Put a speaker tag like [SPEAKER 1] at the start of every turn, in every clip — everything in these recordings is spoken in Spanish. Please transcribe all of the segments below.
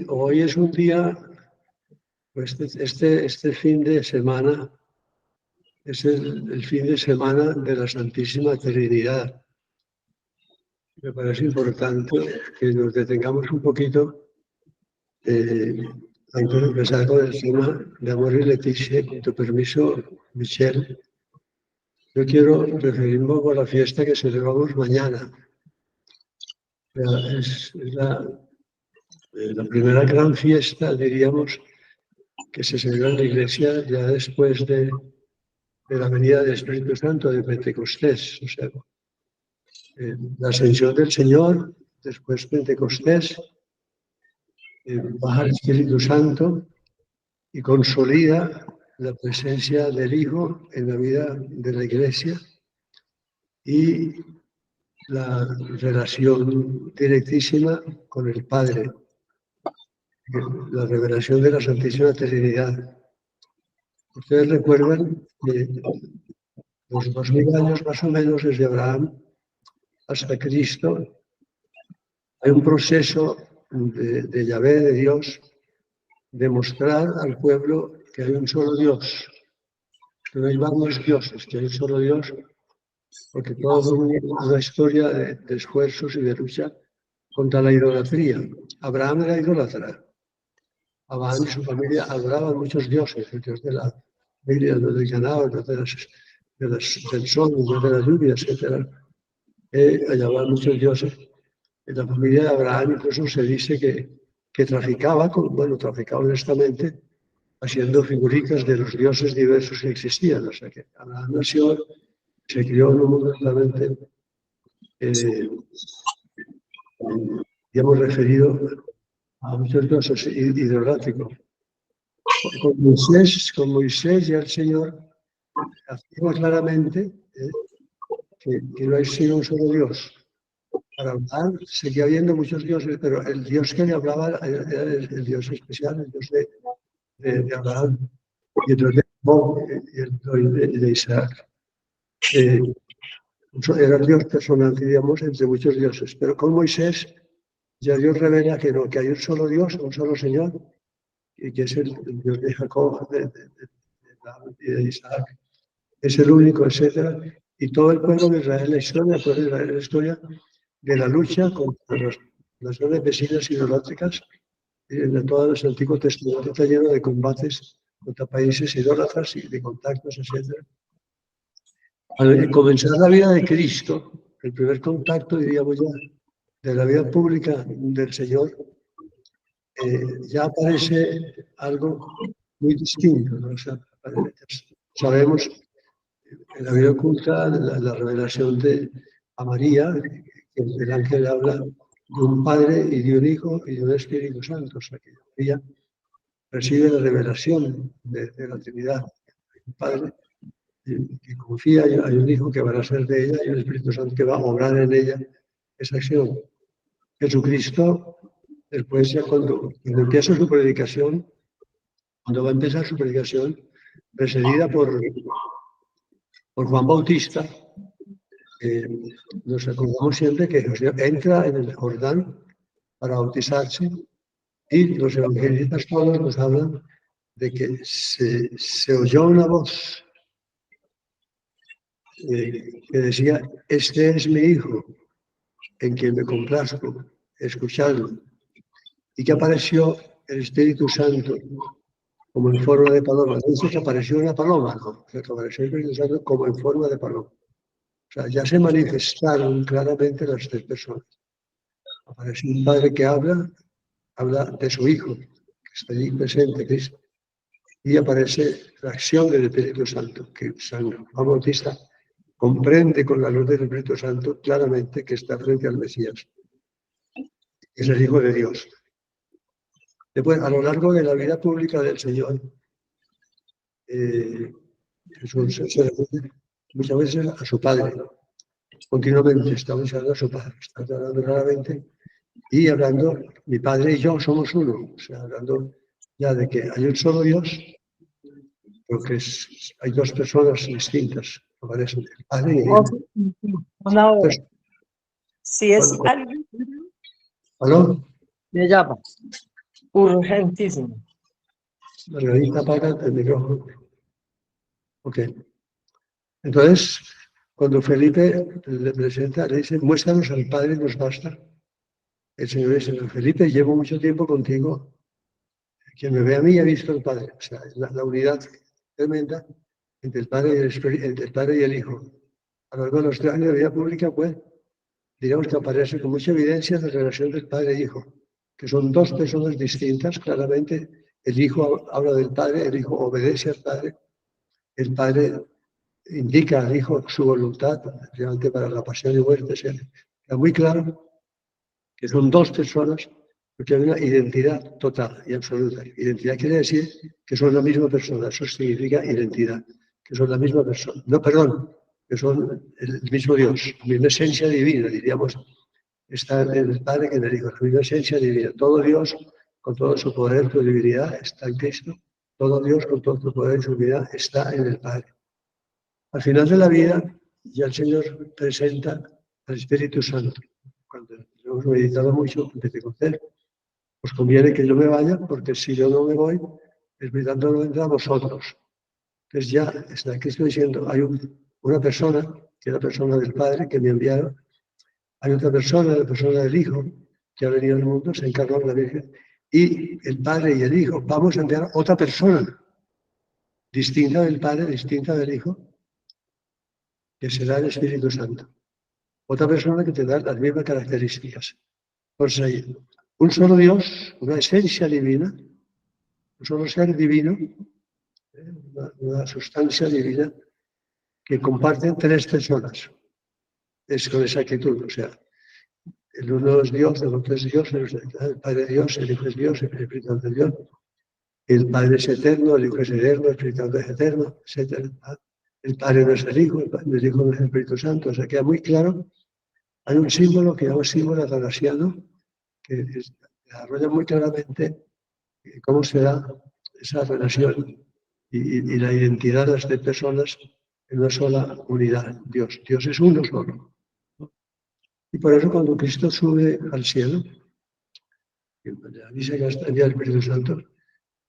[SPEAKER 1] hoy es un día, pues este fin de semana, es el fin de semana de la Santísima Trinidad. Me parece importante que nos detengamos un poquito antes de empezar con el tema de Amor y Leticia. Con tu permiso, Michelle, yo quiero referirme un poco a la fiesta que celebramos mañana. Es la primera gran fiesta, diríamos, que se celebra en la Iglesia ya después de la venida del Espíritu Santo, de Pentecostés. O sea, la ascensión del Señor, después Pentecostés, baja el Espíritu Santo y consolida la presencia del Hijo en la vida de la Iglesia y la relación directísima con el Padre, la revelación de la Santísima Trinidad. Ustedes recuerdan que los 2000 años más o menos desde Abraham hasta Cristo hay un proceso de Yahvé, de Dios, de mostrar al pueblo que hay un solo Dios, que no hay varios dioses, que hay un solo Dios, porque todo fue una historia de esfuerzos y de lucha contra la idolatría. Abraham era idólatra. Abraham y su familia adoraban muchos dioses, el dios de la Biblia, el dios del ganado, el dios del sol, el dios de las lluvias, etc. Hallaban muchos dioses. En la familia de Abraham incluso se dice que traficaba honestamente, haciendo figuritas de los dioses diversos que existían. O sea que Abraham nació, se crió en un mundo totalmente, hemos referido a muchos dioses idolátricos. Con Moisés ya el Señor afirma claramente que no hay sino un solo Dios. Para Abraham seguía habiendo muchos dioses, pero el Dios que le hablaba era el Dios especial, el Dios de Abraham, y el Dios de Jacob, y el Dios de Isaac. Era el Dios personal, diríamos, entre muchos dioses. Pero con Moisés ya Dios revela que no, que hay un solo Dios, un solo Señor, y que es el Dios de Jacob, de Isaac. Es el único, etc. Y todo el pueblo de Israel, la historia de la lucha contra las naciones vecinas idolátricas. En todo el Antiguo Testamento está lleno de combates contra países idólatras y de contactos, etc. Al comenzar la vida de Cristo, el primer contacto, diríamos ya, de la vida pública del Señor, ya aparece algo muy distinto, ¿no? O sea, sabemos en la vida oculta, la revelación a María, que el ángel habla de un Padre y de un Hijo y de un Espíritu Santo. O sea, que ella recibe la revelación de la Trinidad. Un Padre que confía, hay un Hijo que va a ser de ella y un Espíritu Santo que va a obrar en ella esa acción. Jesucristo, después ya cuando empieza su predicación, cuando va a empezar su predicación, precedida por Juan Bautista, nos acordamos siempre que Jesús entra en el Jordán para bautizarse y los evangelistas todos nos hablan de que se oyó una voz que decía: este es mi Hijo, en quien me complazco, escuchadlo. Y que apareció el Espíritu Santo como en forma de paloma. No dice que apareció una paloma, no, o sea, que apareció el Espíritu Santo como en forma de paloma. O sea, ya se manifestaron claramente las tres personas. Aparece un Padre que habla de su Hijo, que está allí presente, Cristo. Y aparece la acción del Espíritu Santo, que San Juan Bautista comprende con la luz del Espíritu Santo claramente que está frente al Mesías. Es el Hijo de Dios. Después, a lo largo de la vida pública del Señor, Jesús se refiere muchas veces a su Padre. Continuamente está mencionando a su Padre, está hablando claramente y hablando, mi Padre y yo somos uno. O sea, hablando ya de que hay un solo Dios, porque hay dos personas distintas. Aparecen el Padre y el Hijo.
[SPEAKER 2] Entonces, si es alguien,
[SPEAKER 1] ¿aló?
[SPEAKER 2] me llama. Urgentísimo.
[SPEAKER 1] Margarita, apaga el micrófono. Ok. Entonces, cuando Felipe le presenta, le dice, muéstranos al Padre, nos basta. El Señor dice, Felipe, llevo mucho tiempo contigo. Quien me ve a mí ha visto al Padre. O sea, la unidad tremenda entre el Padre y el Espíritu, entre el Padre y el Hijo. A lo largo de los 3 años de vida pública, pues, digamos que aparece con mucha evidencia la relación del Padre e Hijo, que son dos personas distintas, claramente. El Hijo habla del Padre, el Hijo obedece al Padre, el Padre indica al Hijo su voluntad, realmente para la pasión y muerte. O sea, está muy claro que son dos personas, porque hay una identidad total y absoluta. Identidad quiere decir que son la misma persona, eso significa identidad, que son la misma persona. No, perdón, que son el mismo Dios, la misma esencia divina, diríamos, está en el Padre que en el Hijo, la misma esencia divina. Todo Dios, con todo su poder, su divinidad, está en Cristo. Todo Dios, con todo su poder y su divinidad, está en el Padre. Al final de la vida, ya el Señor presenta al Espíritu Santo. Cuando hemos meditado mucho antes de conocer, os conviene que yo me vaya, porque si yo no me voy, el Espíritu Santo no vendrá a vosotros. Entonces ya está Cristo diciendo, hay una persona, que es la persona del Padre, que me enviaron, hay otra persona, la persona del Hijo, que ha venido al mundo, se encarnó en la Virgen, y el Padre y el Hijo, vamos a enviar otra persona, distinta del Padre, distinta del Hijo, que será el Espíritu Santo. Otra persona que tendrá las mismas características. Pues hay un solo Dios, una esencia divina, un solo ser divino, una sustancia divina que comparten 3 personas. Es con exactitud, o sea, el uno es Dios, el otro es Dios, el Padre es Dios, el Hijo es Dios, el Espíritu Santo es Dios. El Padre es eterno, el Hijo es eterno, el Espíritu Santo es eterno, etc. El Padre no es el Hijo, el Hijo no es el Espíritu Santo. O sea, queda muy claro. Hay un símbolo que llama símbolo atanasiano, que desarrolla muy claramente cómo se da esa relación y la identidad de las 3 personas en una sola unidad. Dios es uno solo. Y por eso cuando Cristo sube al cielo, dice que está el Espíritu Santo,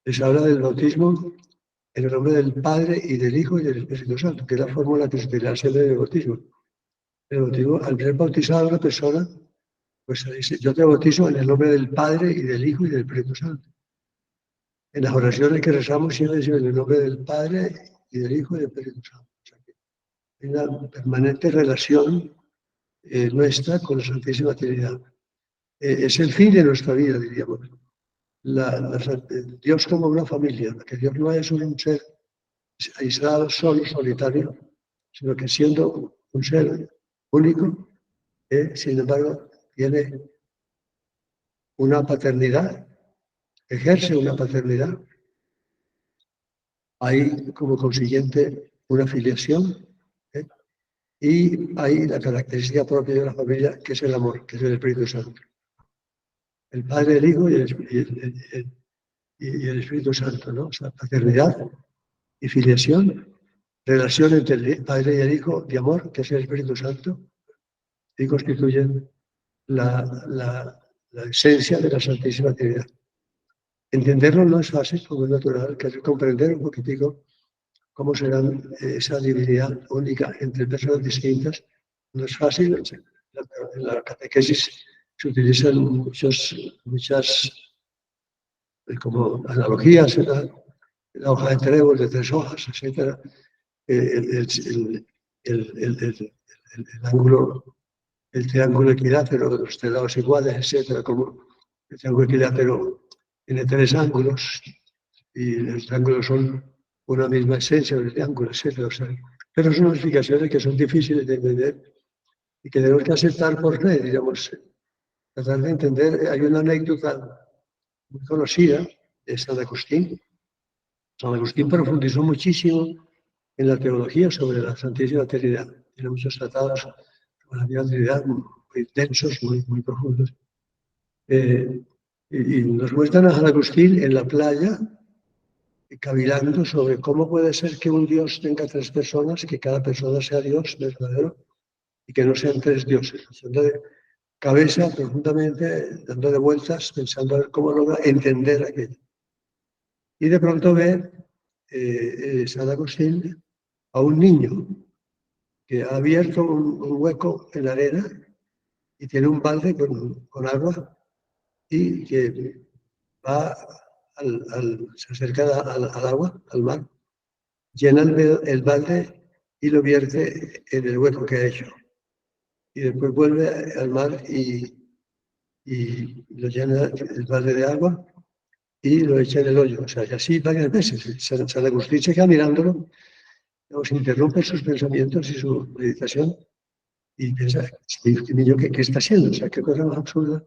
[SPEAKER 1] les habla del bautismo en el nombre del Padre y del Hijo y del Espíritu Santo, que es la fórmula que se utiliza en el bautismo. El bautismo, al ser bautizada una persona, pues se dice, yo te bautizo en el nombre del Padre y del Hijo y del Espíritu Santo. En las oraciones que rezamos siempre decimos en el nombre del Padre y del Hijo y del Espíritu Santo. O sea, que hay una permanente relación nuestra con la Santísima Trinidad. Es el fin de nuestra vida, diríamos. Dios como una familia, que Dios no es un ser aislado, solo, solitario, sino que siendo un ser único, sin embargo, tiene una paternidad, ejerce una paternidad. Hay como consiguiente una filiación, y hay la característica propia de la familia, que es el amor, que es el Espíritu Santo. El Padre, el Hijo y el Espíritu Santo, ¿no? O sea, paternidad y filiación, relación entre el Padre y el Hijo de amor, que es el Espíritu Santo, y constituyen la esencia de la Santísima Trinidad. Entenderlo no es fácil, como es natural, que es comprender un poquitico cómo serán esa divinidad única entre personas distintas. No es fácil. En la catequesis se utilizan muchas como analogías, la hoja de trébol de 3 hojas, etc. El ángulo, el triángulo equilátero de los 3 lados iguales, etc. Como el triángulo equilátero tiene 3 ángulos y los triángulos son una misma esencia del triángulo, etc. O sea, pero son explicaciones que son difíciles de entender y que tenemos que aceptar por fe, digamos, tratar de entender. Hay una anécdota muy conocida de San Agustín. San Agustín profundizó muchísimo en la teología sobre la Santísima Trinidad. Tiene muchos tratados sobre la Santísima Trinidad muy densos, muy profundos. Y nos muestran a San Agustín en la playa, cavilando sobre cómo puede ser que un Dios tenga 3 personas, que cada persona sea Dios verdadero y que no sean 3 dioses. cabeza profundamente, dándole vueltas, pensando a ver cómo logra entender aquello. Y de pronto ve San Agustín a un niño que ha abierto un hueco en la arena y tiene un balde con agua y que va se acerca al agua, al mar, llena el balde y lo vierte en el hueco que ha hecho. Y después vuelve al mar y lo llena el balde de agua y lo echa en el hoyo. O sea, y así varias veces. San Agustín se queda mirándolo, se interrumpe sus pensamientos y su meditación y piensa, este niño, ¿qué está haciendo? O sea, qué cosa más absurda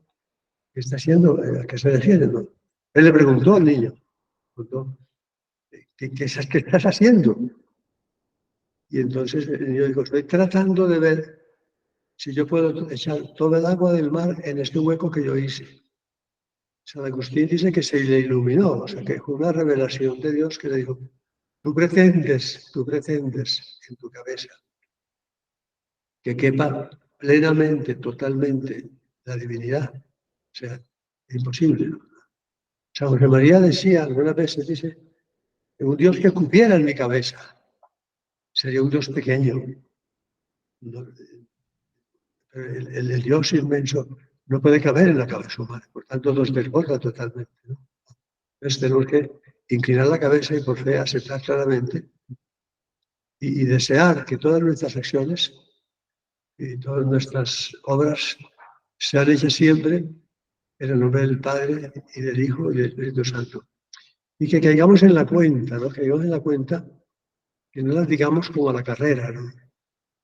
[SPEAKER 1] que está haciendo, ¿a qué se refiere? ¿No? Él le preguntó al niño, preguntó, ¿qué estás haciendo? Y entonces el niño dijo, estoy tratando de ver si yo puedo echar toda el agua del mar en este hueco que yo hice. San Agustín dice que se le iluminó, o sea, que fue una revelación de Dios que le dijo, tú pretendes en tu cabeza que quepa plenamente, totalmente la divinidad. O sea, es imposible. San José María decía algunas veces, dice, un Dios que cupiera en mi cabeza sería un Dios pequeño. El Dios inmenso no puede caber en la cabeza humana, por tanto nos desborda totalmente, ¿no? Entonces tenemos que inclinar la cabeza y por fe aceptar claramente y desear que todas nuestras acciones y todas nuestras obras sean hechas siempre en el nombre del Padre y del Hijo y del Espíritu Santo. Y que caigamos en la cuenta, ¿no? Que caigamos en la cuenta, que no las digamos como a la carrera, ¿no?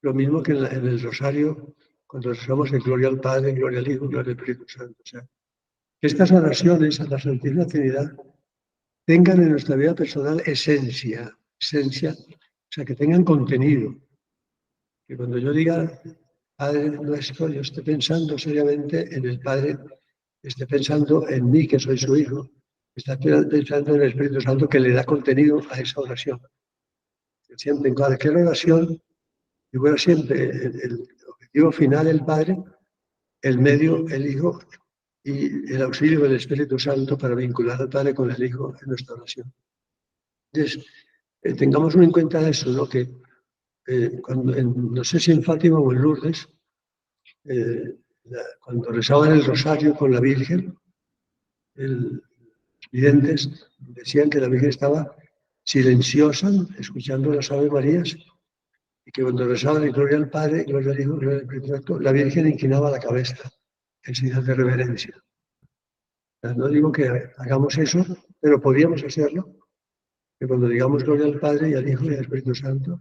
[SPEAKER 1] Lo mismo que en el rosario, cuando rezamos en gloria al Padre, gloria al Hijo, gloria al Espíritu Santo. O sea, que estas oraciones a la Santísima Trinidad tengan en nuestra vida personal esencia, o sea, que tengan contenido. Que cuando yo diga Padre nuestro, yo esté pensando seriamente en el Padre, esté pensando en mí, que soy su Hijo, esté pensando en el Espíritu Santo que le da contenido a esa oración. Siempre en cualquier oración, figura siempre el objetivo final, el Padre, el medio, el Hijo, y el auxilio del Espíritu Santo para vincular al Padre con el Hijo en nuestra oración. Entonces, tengamos en cuenta eso, ¿no? Que no sé si en Fátima o en Lourdes, cuando rezaban el rosario con la Virgen, los videntes decían que la Virgen estaba silenciosa, escuchando las Ave Marías, y que cuando rezaban en gloria al Padre, gloria al Hijo, gloria al Espíritu Santo, la Virgen inclinaba la cabeza en señal de reverencia. O sea, no digo que hagamos eso, pero podríamos hacerlo, que cuando digamos gloria al Padre y al Hijo y al Espíritu Santo,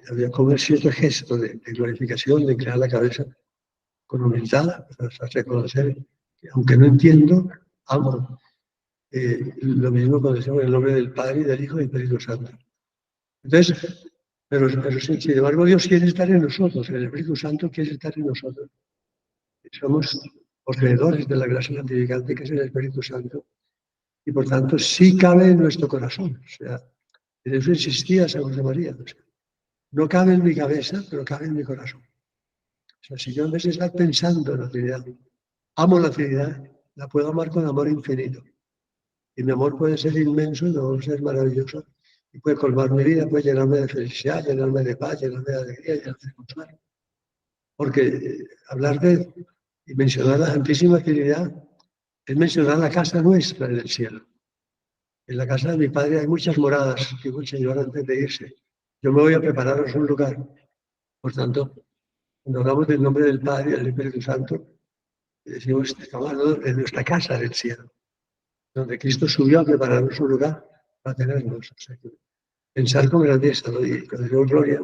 [SPEAKER 1] había como cierto gesto de glorificación, de inclinar la cabeza con humildad, para reconocer que aunque no entiendo, amo. Lo mismo cuando decimos en el nombre del Padre, y del Hijo y del Espíritu Santo. Entonces, pero sin embargo, Dios quiere estar en nosotros, el Espíritu Santo quiere estar en nosotros. Somos poseedores de la gracia santificante que es el Espíritu Santo y por tanto sí cabe en nuestro corazón. O sea, en eso insistía San José María. O sea, no cabe en mi cabeza, pero cabe en mi corazón. O sea, si yo en vez de estar pensando en la Trinidad, amo la Trinidad, la puedo amar con amor infinito. Y mi amor puede ser inmenso y mi amor puede ser maravilloso. Y puede colmar mi vida, puede llenarme de felicidad, llenarme de paz, llenarme de alegría, llenarme de consuelo. Porque hablar de y mencionar la Santísima Trinidad es mencionar la casa nuestra en el cielo. En la casa de mi Padre hay muchas moradas, dijo el Señor antes de irse. Yo me voy a prepararos un lugar. Por tanto, cuando hablamos del nombre del Padre y del Espíritu Santo, decimos, estamos hablando de nuestra casa del cielo, donde Cristo subió a prepararnos un lugar para tenernos. O sea, pensar con grandeza, ¿no? Y con Dios gloria.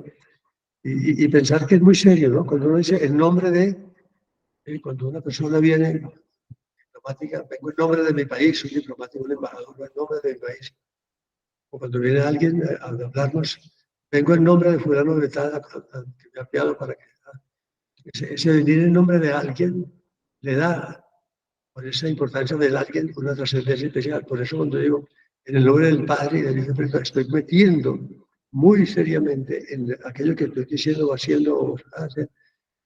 [SPEAKER 1] Y pensar que es muy serio, ¿no? Cuando uno dice el nombre de, cuando una persona viene diplomática, vengo en nombre de mi país, soy diplomático, un embajador, en nombre de mi país. O cuando viene alguien a hablarnos, vengo en nombre de fulano de tal, que me ha enviado para que... Ese venir en nombre de alguien le da, por esa importancia del alguien, una trascendencia especial. Por eso cuando digo, en el nombre del Padre y del Hijo, estoy metiendo muy seriamente en aquello que estoy diciendo o haciendo o hacer,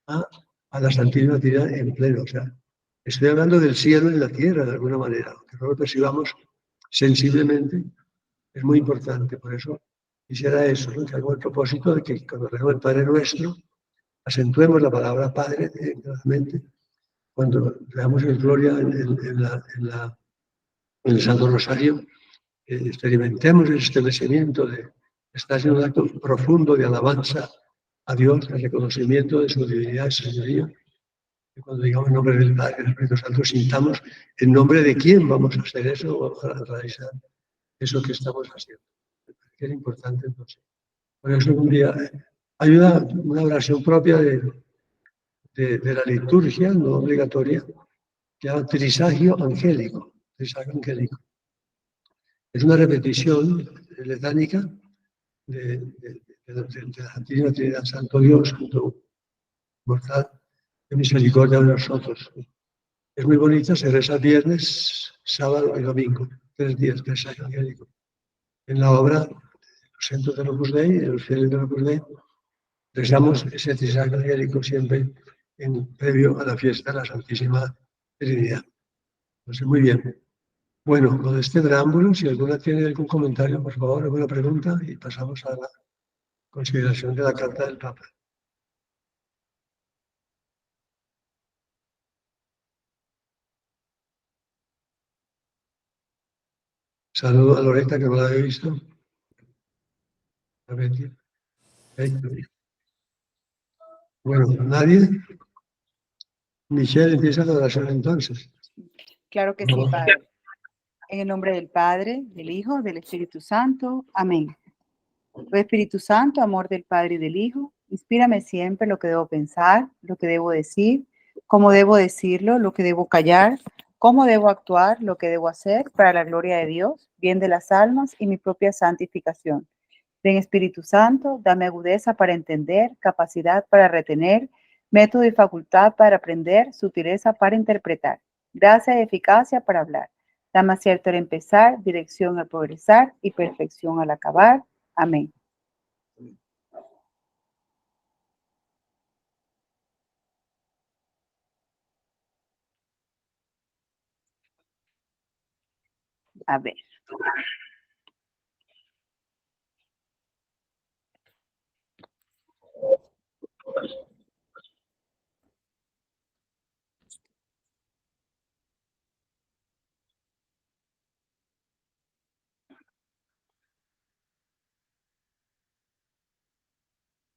[SPEAKER 1] a a la Santísima Trinidad en pleno. O sea, estoy hablando del cielo y la tierra, de alguna manera, aunque no lo percibamos sensiblemente, es muy importante. Por eso quisiera eso, ¿no? Que hago el propósito de que cuando leemos el Padre Nuestro, acentuemos la palabra Padre realmente. Cuando veamos el Gloria en el Santo Rosario, experimentemos el estremecimiento de estar haciendo un acto profundo de alabanza a Dios, el reconocimiento de su divinidad y señoría. Y cuando digamos en nombre del Padre y del Espíritu Santo, sintamos en nombre de quién vamos a hacer eso, vamos a realizar eso que estamos haciendo. Que es importante entonces. Por eso un día hay una oración propia de la liturgia, no obligatoria, que se llama Trisagio Angélico. Trisagio Angélico. Es una repetición letánica de la Santísima Trinidad, Santo Dios, Santo Mortal, de misericordia de nosotros. Es muy bonita, se reza viernes, sábado y domingo, 3 días de ensayo angélico. En la obra, los centros de Opus Dei, los fieles de Opus Dei, rezamos ese ensayo angélico siempre previo a la fiesta de la Santísima Trinidad. Entonces, muy bien. Bueno, con este preámbulo, si alguna tiene algún comentario, por favor, alguna pregunta, y pasamos a la consideración de la carta del Papa. Saludo a Loreta, que no la había visto. A Betty. Bueno, ¿nadie? Michelle, empieza la oración entonces.
[SPEAKER 3] Claro que sí, Padre. En el nombre del Padre, del Hijo, del Espíritu Santo. Amén. Oh Espíritu Santo, amor del Padre y del Hijo, inspírame siempre lo que debo pensar, lo que debo decir, cómo debo decirlo, lo que debo callar, cómo debo actuar, lo que debo hacer para la gloria de Dios, bien de las almas y mi propia santificación. Ven Espíritu Santo, dame agudeza para entender, capacidad para retener, método y facultad para aprender, sutileza para interpretar, gracia y eficacia para hablar. Dame acierto al empezar, dirección al progresar y perfección al acabar. Amén. A ver.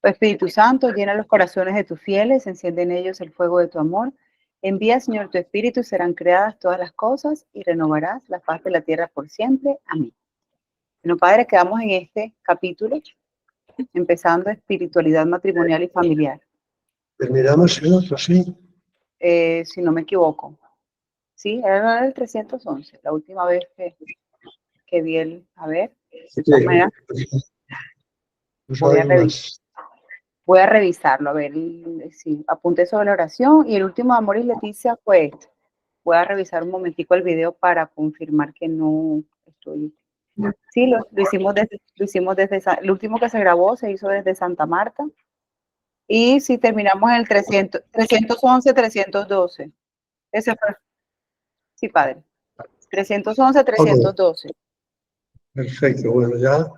[SPEAKER 3] Oh Espíritu Santo, llena los corazones de tus fieles, enciende en ellos el fuego de tu amor. Envía, Señor, tu Espíritu y serán creadas todas las cosas y renovarás la faz de la tierra por siempre. Amén. Bueno, Padre, quedamos en este capítulo, empezando espiritualidad matrimonial y familiar.
[SPEAKER 1] Terminamos el otro, sí.
[SPEAKER 3] Si no me equivoco. Sí, era el 311, la última vez que vi el... A ver, de todas maneras, voy a revisarlo, a ver si apunté sobre la oración. Y el último, Amor y Leticia, fue este. Voy a revisar un momentico el video para confirmar que no estoy... Sí, lo hicimos desde el último que se grabó se hizo desde Santa Marta. Y si terminamos en el 311, 312. Ese fue. Sí, Padre. 311, 312.
[SPEAKER 1] Okay. Perfecto, bueno, ya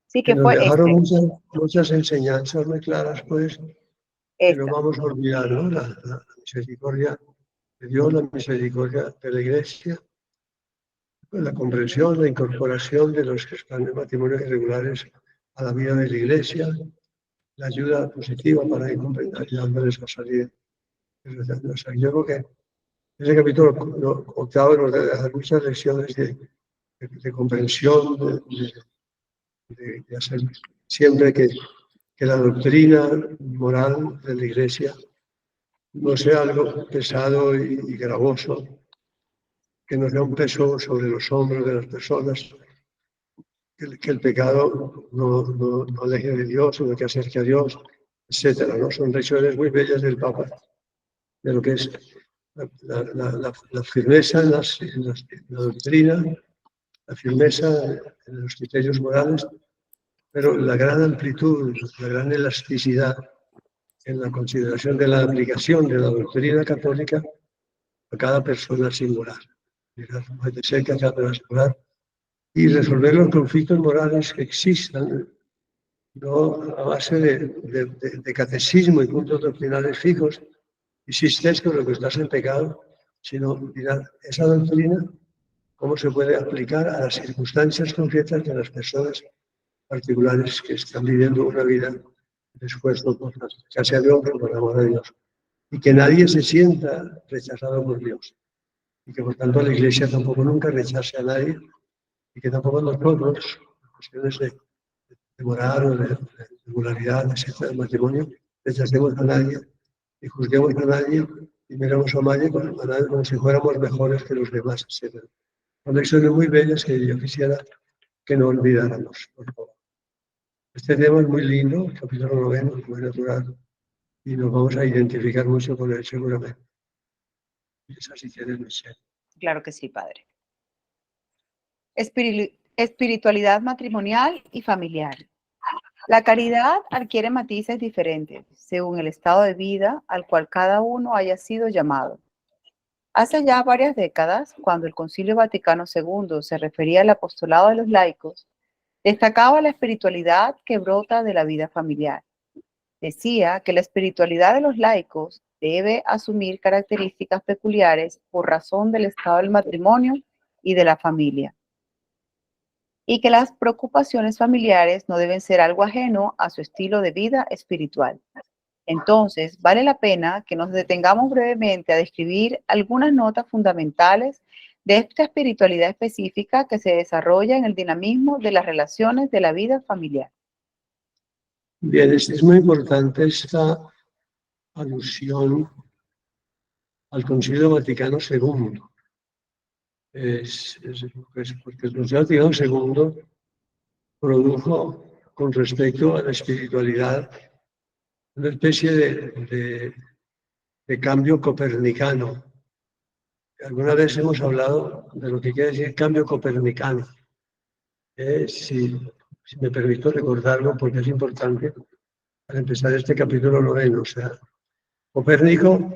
[SPEAKER 3] Sí, que
[SPEAKER 1] nos
[SPEAKER 3] fue
[SPEAKER 1] dejaron muchas enseñanzas muy claras, pues, que no
[SPEAKER 3] esta.
[SPEAKER 1] vamos a olvidar, ¿no? La misericordia de Dios, la misericordia de la Iglesia, la comprensión, la incorporación de los que están en matrimonios irregulares a la vida de la Iglesia, la ayuda positiva para ayudándoles a salir. Yo creo que ese capítulo octavo nos deja muchas lecciones de comprensión, de hacer siempre que la doctrina moral de la Iglesia no sea algo pesado y gravoso, que no sea un peso sobre los hombros de las personas, que el pecado no aleje de Dios, sino que acerque a Dios, etcétera, ¿no? Son lecciones muy bellas del Papa, de lo que es la firmeza en la doctrina, la firmeza en los criterios morales, pero la gran amplitud, la gran elasticidad en la consideración de la aplicación de la doctrina católica a cada persona singular. Mirar más de cerca a cada persona singular y resolver los conflictos morales que existan, no a base de catecismo y puntos doctrinales fijos, y si estés con lo que estás en pecado, sino mirar esa doctrina, cómo se puede aplicar a las circunstancias concretas de las personas particulares que están viviendo una vida de esfuerzo por la gracia de Dios, por el amor de Dios. Y que nadie se sienta rechazado por Dios. Y que por tanto la Iglesia tampoco nunca rechace a nadie. Y que tampoco nosotros, en cuestiones de moral o de regularidad, etcétera, del matrimonio, rechacemos a nadie y juzguemos a nadie y miramos a nadie como si fuéramos mejores que los demás, etcétera. Son lecciones muy bellas que yo quisiera que no olvidáramos, por favor. Este tema es muy lindo, el capítulo 9, muy natural, y nos vamos a identificar mucho con él seguramente. Es así que eres Michelle.
[SPEAKER 3] Claro que sí, padre. Espiritualidad matrimonial y familiar. La caridad adquiere matices diferentes según el estado de vida al cual cada uno haya sido llamado. Hace ya varias décadas, cuando el Concilio Vaticano II se refería al apostolado de los laicos, destacaba la espiritualidad que brota de la vida familiar. Decía que la espiritualidad de los laicos debe asumir características peculiares por razón del estado del matrimonio y de la familia, y que las preocupaciones familiares no deben ser algo ajeno a su estilo de vida espiritual. Entonces, vale la pena que nos detengamos brevemente a describir algunas notas fundamentales de esta espiritualidad específica que se desarrolla en el dinamismo de las relaciones de la vida familiar.
[SPEAKER 1] Bien, es muy importante esta alusión al Concilio Vaticano II. Porque el Concilio Vaticano II produjo con respecto a la espiritualidad una especie de cambio copernicano. Alguna vez hemos hablado de lo que quiere decir cambio copernicano. Si me permito recordarlo porque es importante para empezar este capítulo 9. O sea, Copérnico,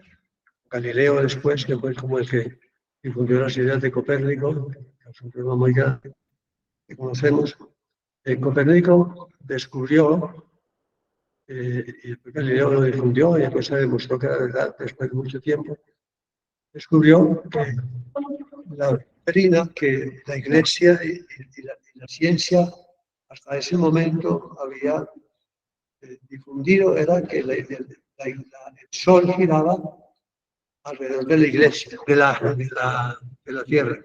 [SPEAKER 1] Galileo después, que fue como el que difundió las ideas de Copérnico, que es un problema muy grande que conocemos. Copérnico descubrió, y después Galileo lo difundió, y después se demostró que era verdad después de mucho tiempo, descubrió que la doctrina que la Iglesia y la ciencia hasta ese momento había difundido era que el Sol giraba alrededor de la Iglesia, de la Tierra.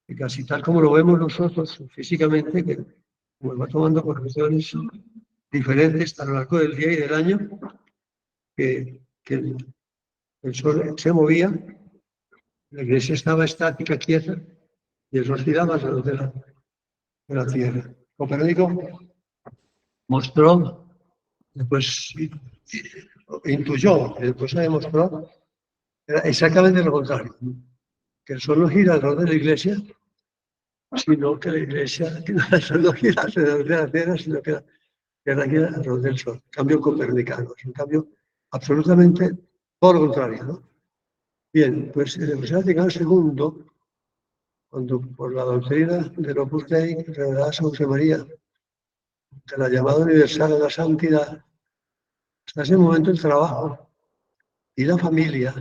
[SPEAKER 1] Y casi tal como lo vemos nosotros físicamente, que como va tomando correcciones diferentes a lo largo del día y del año, que el Sol se movía, la Iglesia estaba estática, quieta, y el Sol giraba alrededor de la Tierra. Copérnico mostró, después intuyó, y después se demostró, era exactamente lo contrario, que el Sol no gira alrededor de la Iglesia, sino que la Iglesia no gira alrededor de la Tierra, sino que la gira alrededor del Sol. Cambio copernicano, es un cambio absolutamente por lo contrario, ¿no? Bien, pues en el Concilio Vaticano II, cuando por la doctrina del Opus Dei revelada a San José María, de la llamada universal a la santidad, hasta ese momento el trabajo y la familia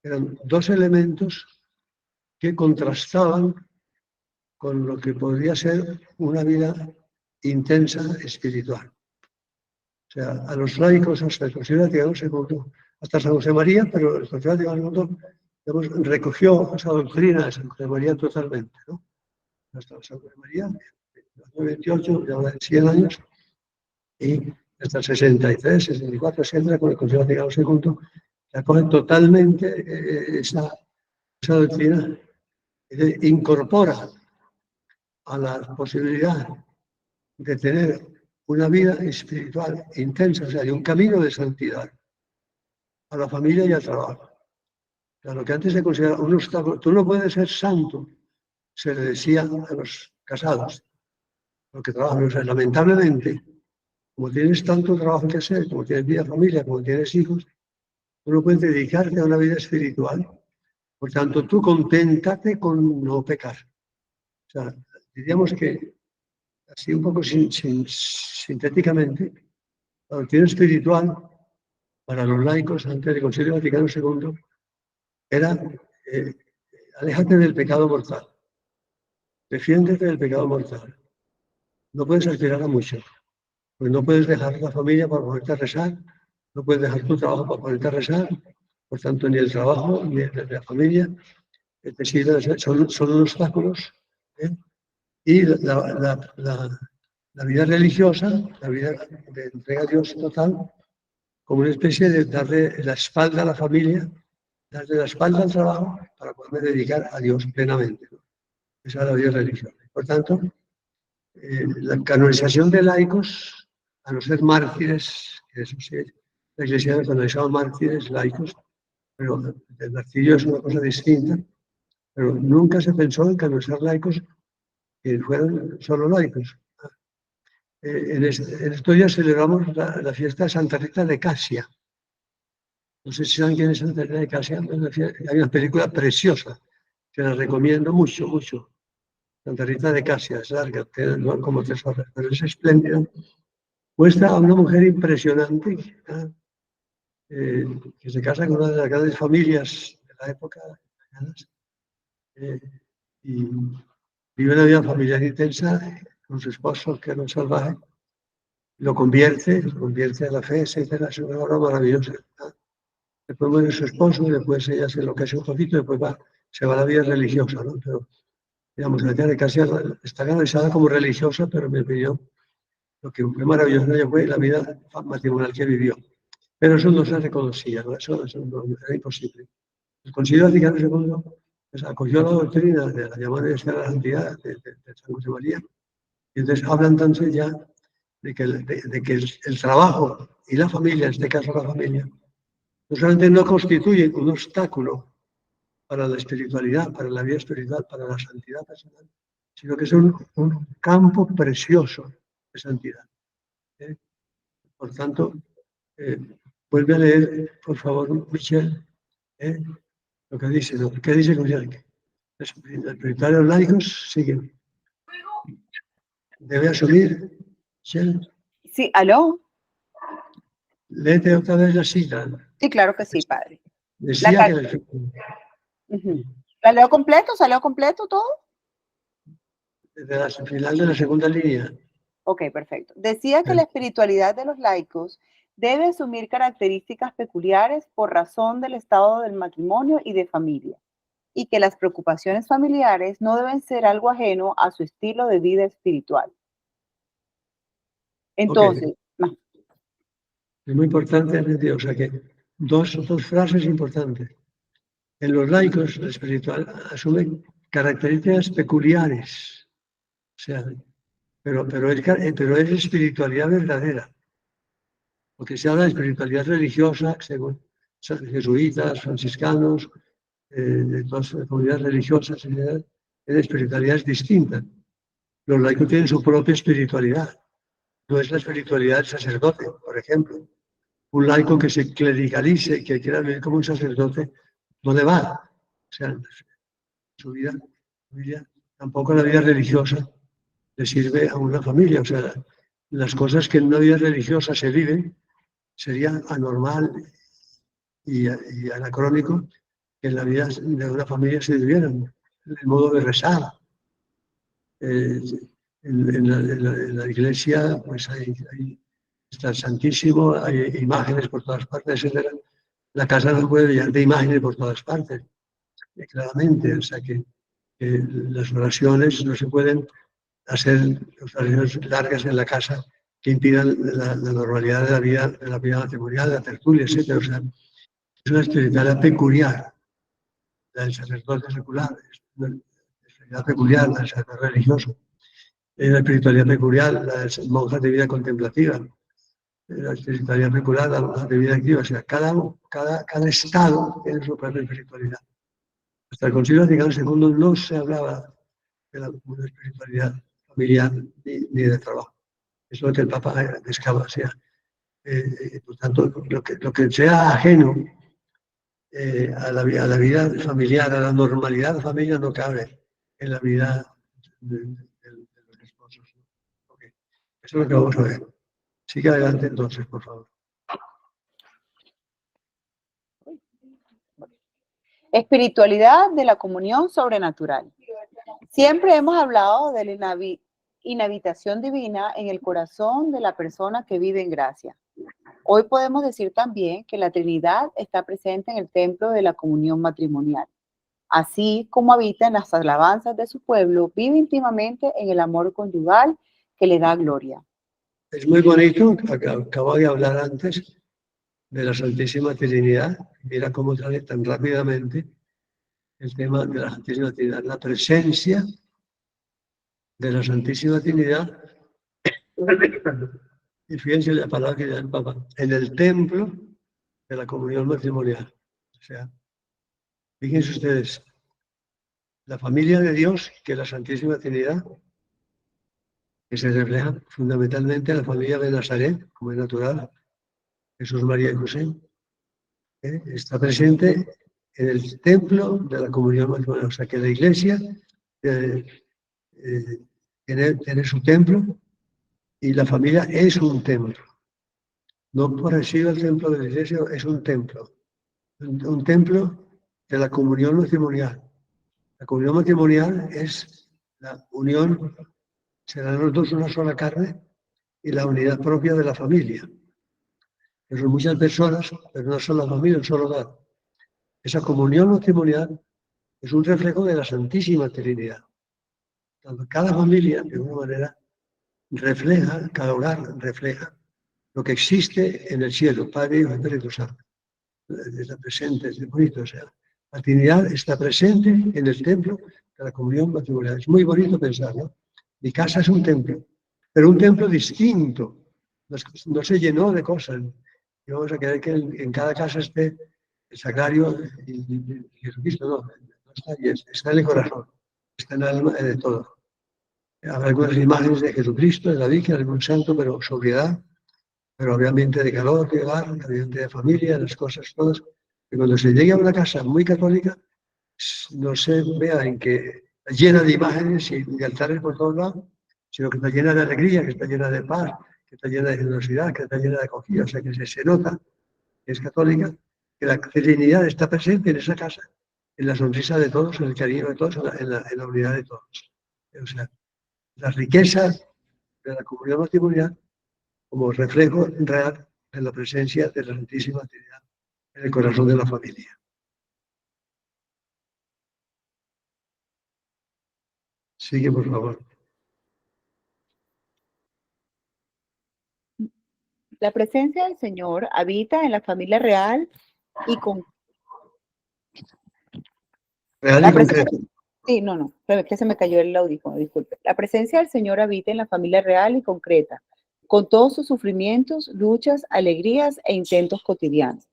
[SPEAKER 1] eran dos elementos que contrastaban con lo que podría ser una vida intensa espiritual. O sea, a los laicos hasta el Concilio Vaticano II, hasta San José María, pero el Concilio Vaticano II recogió esa doctrina de San José María totalmente, ¿no? Hasta San José María, en el 28, ya de 100 años, y hasta el 63, 64, etcétera, con el Concilio Vaticano II, se acoge totalmente esa doctrina, incorpora a la posibilidad de tener una vida espiritual intensa, o sea, de un camino de santidad a la familia y al trabajo. O sea, lo que antes se consideraba un obstáculo, tú no puedes ser santo, se le decía a los casados, los que trabajan. O sea, lamentablemente, como tienes tanto trabajo que hacer, como tienes vida, familia, como tienes hijos, tú no puedes dedicarte a una vida espiritual. Por tanto, tú conténtate con no pecar. O sea, diríamos que, así un poco sintéticamente, la doctrina espiritual para los laicos antes del Concilio Vaticano II era aléjate del pecado mortal, defiéndete del pecado mortal. No puedes aspirar a mucho, pues no puedes dejar la familia para ponerte a rezar, no puedes dejar tu trabajo para ponerte a rezar, por tanto ni el trabajo ni la familia te sirven, son obstáculos. ¿Eh? Y la vida religiosa, la vida de entrega a Dios total, como una especie de darle la espalda a la familia, darle la espalda al trabajo para poderme dedicar a Dios plenamente, ¿no? Esa es la vida religiosa. Por tanto, la canonización de laicos, a no ser mártires, que eso sí, la Iglesia ha canonizado mártires laicos, pero el martirio es una cosa distinta, pero nunca se pensó en canonizar laicos que fueran solo laicos. En estos días celebramos la fiesta de Santa Rita de Casia. No sé si saben quién es Santa Rita de Casia. Hay una película preciosa que la recomiendo mucho, mucho. Santa Rita de Casia, es larga, tiene como 3 horas, pero es espléndida. Muestra a una mujer impresionante que se casa con una de las grandes familias de la época y vive una vida familiar intensa con su esposo, que era un salvaje. Lo convierte a la fe, etcétera. Es una obra maravillosa. Después muere su esposo, después ella se enloquece un poquito, después se va a la vida religiosa, ¿no? Pero, digamos, la tía de Casia está canonizada como religiosa, pero me pidió lo que fue maravilloso de ella fue la vida matrimonial que vivió. Pero eso no se reconocía, ¿no? Eso no, era imposible. El Concilio Vaticano II pues, acogió la doctrina de la llamada Universidad de la Santidad de San José María, y entonces hablan entonces ya de que el trabajo y la familia, en este caso la familia, no solamente no constituyen un obstáculo para la espiritualidad, para la vida espiritual, para la santidad personal, sino que son un campo precioso de santidad. Por tanto, vuelve a leer, por favor, Michel, lo que dice, ¿no? ¿Qué dice Michel? Los espirituales laicos siguen. Debe asumir, Michel.
[SPEAKER 3] Sí, ¿aló?
[SPEAKER 1] Léete otra vez la cita.
[SPEAKER 3] Sí, claro que sí, padre.
[SPEAKER 1] Decía
[SPEAKER 3] ¿La leo completo? ¿Salió completo todo?
[SPEAKER 1] desde la final de la segunda línea.
[SPEAKER 3] Ok, perfecto. Decía que la espiritualidad de los laicos debe asumir características peculiares por razón del estado del matrimonio y de familia, y que las preocupaciones familiares no deben ser algo ajeno a su estilo de vida espiritual. Entonces,
[SPEAKER 1] Okay. Es muy importante, o sea que dos frases importantes. En los laicos, la espiritual asume características peculiares, o sea, pero es espiritualidad verdadera, porque se habla de espiritualidad religiosa, según jesuitas, franciscanos, de todas las comunidades religiosas, en espiritualidades distintas. Los laicos tienen su propia espiritualidad, no es la espiritualidad del sacerdote, por ejemplo. Un laico que se clericalice, que quiera vivir como un sacerdote, no le va. O sea, su vida, tampoco la vida religiosa le sirve a una familia. O sea, las cosas que en una vida religiosa se viven sería anormal y anacrónico que en la vida de una familia se vivieran. El modo de rezar. En la iglesia pues está el Santísimo, hay imágenes por todas partes, etc. La casa no puede llenar de imágenes por todas partes, claramente. O sea que las oraciones no se pueden hacer oraciones largas en la casa que impidan la normalidad de la vida matrimonial, de la tertulia, etc. O sea, es una espiritualidad peculiar, la del sacerdote secular, es una espiritualidad peculiar, la del sacerdote religioso. Es la espiritualidad peculiar, la de monjas de vida contemplativa, la espiritualidad peculiar, la monjas de vida activa. O sea, cada estado tiene su propia espiritualidad. Hasta el Concilio Vaticano II no se hablaba de una espiritualidad familiar ni de trabajo. es lo que el Papa buscaba. O sea, por tanto, lo que sea ajeno a la vida familiar, a la normalidad de familia, no cabe en la vida de los esposos. Okay. Eso es lo que vamos a ver. Sigue adelante entonces, por favor.
[SPEAKER 3] Espiritualidad de la comunión sobrenatural. Siempre hemos hablado de la inhabitación divina en el corazón de la persona que vive en gracia. Hoy podemos decir también que la Trinidad está presente en el templo de la comunión matrimonial. Así como habita en las alabanzas de su pueblo, vive íntimamente en el amor conyugal que le da gloria.
[SPEAKER 1] Es muy bonito, acabo de hablar antes de la Santísima Trinidad. Mira cómo sale tan rápidamente el tema de la Santísima Trinidad, la presencia de la Santísima Trinidad. Y fíjense la palabra que da el Papa, en el templo de la comunión matrimonial. O sea, fíjense ustedes, la familia de Dios, que es la Santísima Trinidad, que se refleja fundamentalmente en la familia de Nazaret, como es natural, Jesús, María y José, está presente en el templo de la comunión matrimonial. O sea, que la Iglesia tiene su templo y la familia es un templo. No por decir el templo de la Iglesia, es un templo. Un templo de la comunión matrimonial. La comunión matrimonial es la unión, serán los dos una sola carne y la unidad propia de la familia. Que son muchas personas, pero no son la familia, un solo hogar. Esa comunión matrimonial es un reflejo de la Santísima Trinidad. Cada familia, de alguna manera, refleja, cada hogar refleja lo que existe en el cielo, Padre, Hijo y Espíritu Santo. Está presente, es bonito. O sea, la Trinidad está presente en el templo de la comunión matrimonial. Es muy bonito pensar, ¿no? Mi casa es un templo, pero un templo distinto. No se llenó de cosas. Y vamos a querer que en cada casa esté el sagrario y Jesucristo. No está ahí, está en el corazón, está en el alma de todo. Habrá algunas imágenes de Jesucristo, de la Virgen, algún santo, pero sobriedad, pero obviamente de calor, de hogar, obviamente de familia, las cosas todas. Y cuando se llegue a una casa muy católica, no se vea en que está llena de imágenes y de altares por todos lados, sino que está llena de alegría, que está llena de paz, que está llena de generosidad, que está llena de acogida. O sea, que se nota que es católica, que la Trinidad está presente en esa casa, en la sonrisa de todos, en el cariño de todos, en la unidad de todos. O sea, la riqueza de la comunidad matrimonial como reflejo real de la presencia de la Santísima Trinidad en el corazón de la familia. Sigue, por favor.
[SPEAKER 3] La presencia del Señor habita en la familia real y con...
[SPEAKER 1] Real y concreto.
[SPEAKER 3] Sí, no, que se me cayó el audífono, disculpe. La presencia del Señor habita en la familia real y concreta, con todos sus sufrimientos, luchas, alegrías e intentos cotidianos.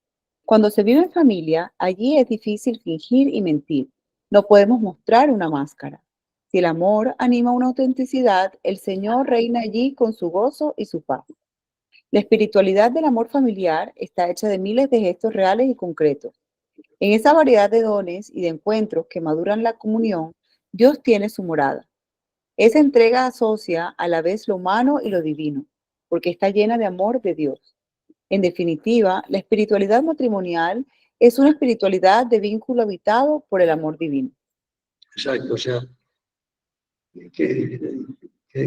[SPEAKER 3] Cuando se vive en familia, allí es difícil fingir y mentir. No podemos mostrar una máscara. Si el amor anima una autenticidad, el Señor reina allí con su gozo y su paz. La espiritualidad del amor familiar está hecha de miles de gestos reales y concretos. En esa variedad de dones y de encuentros que maduran la comunión, Dios tiene su morada. Esa entrega asocia a la vez lo humano y lo divino, porque está llena de amor de Dios. En definitiva, la espiritualidad matrimonial es una espiritualidad de vínculo habitado por el amor divino.
[SPEAKER 1] Exacto, o sea,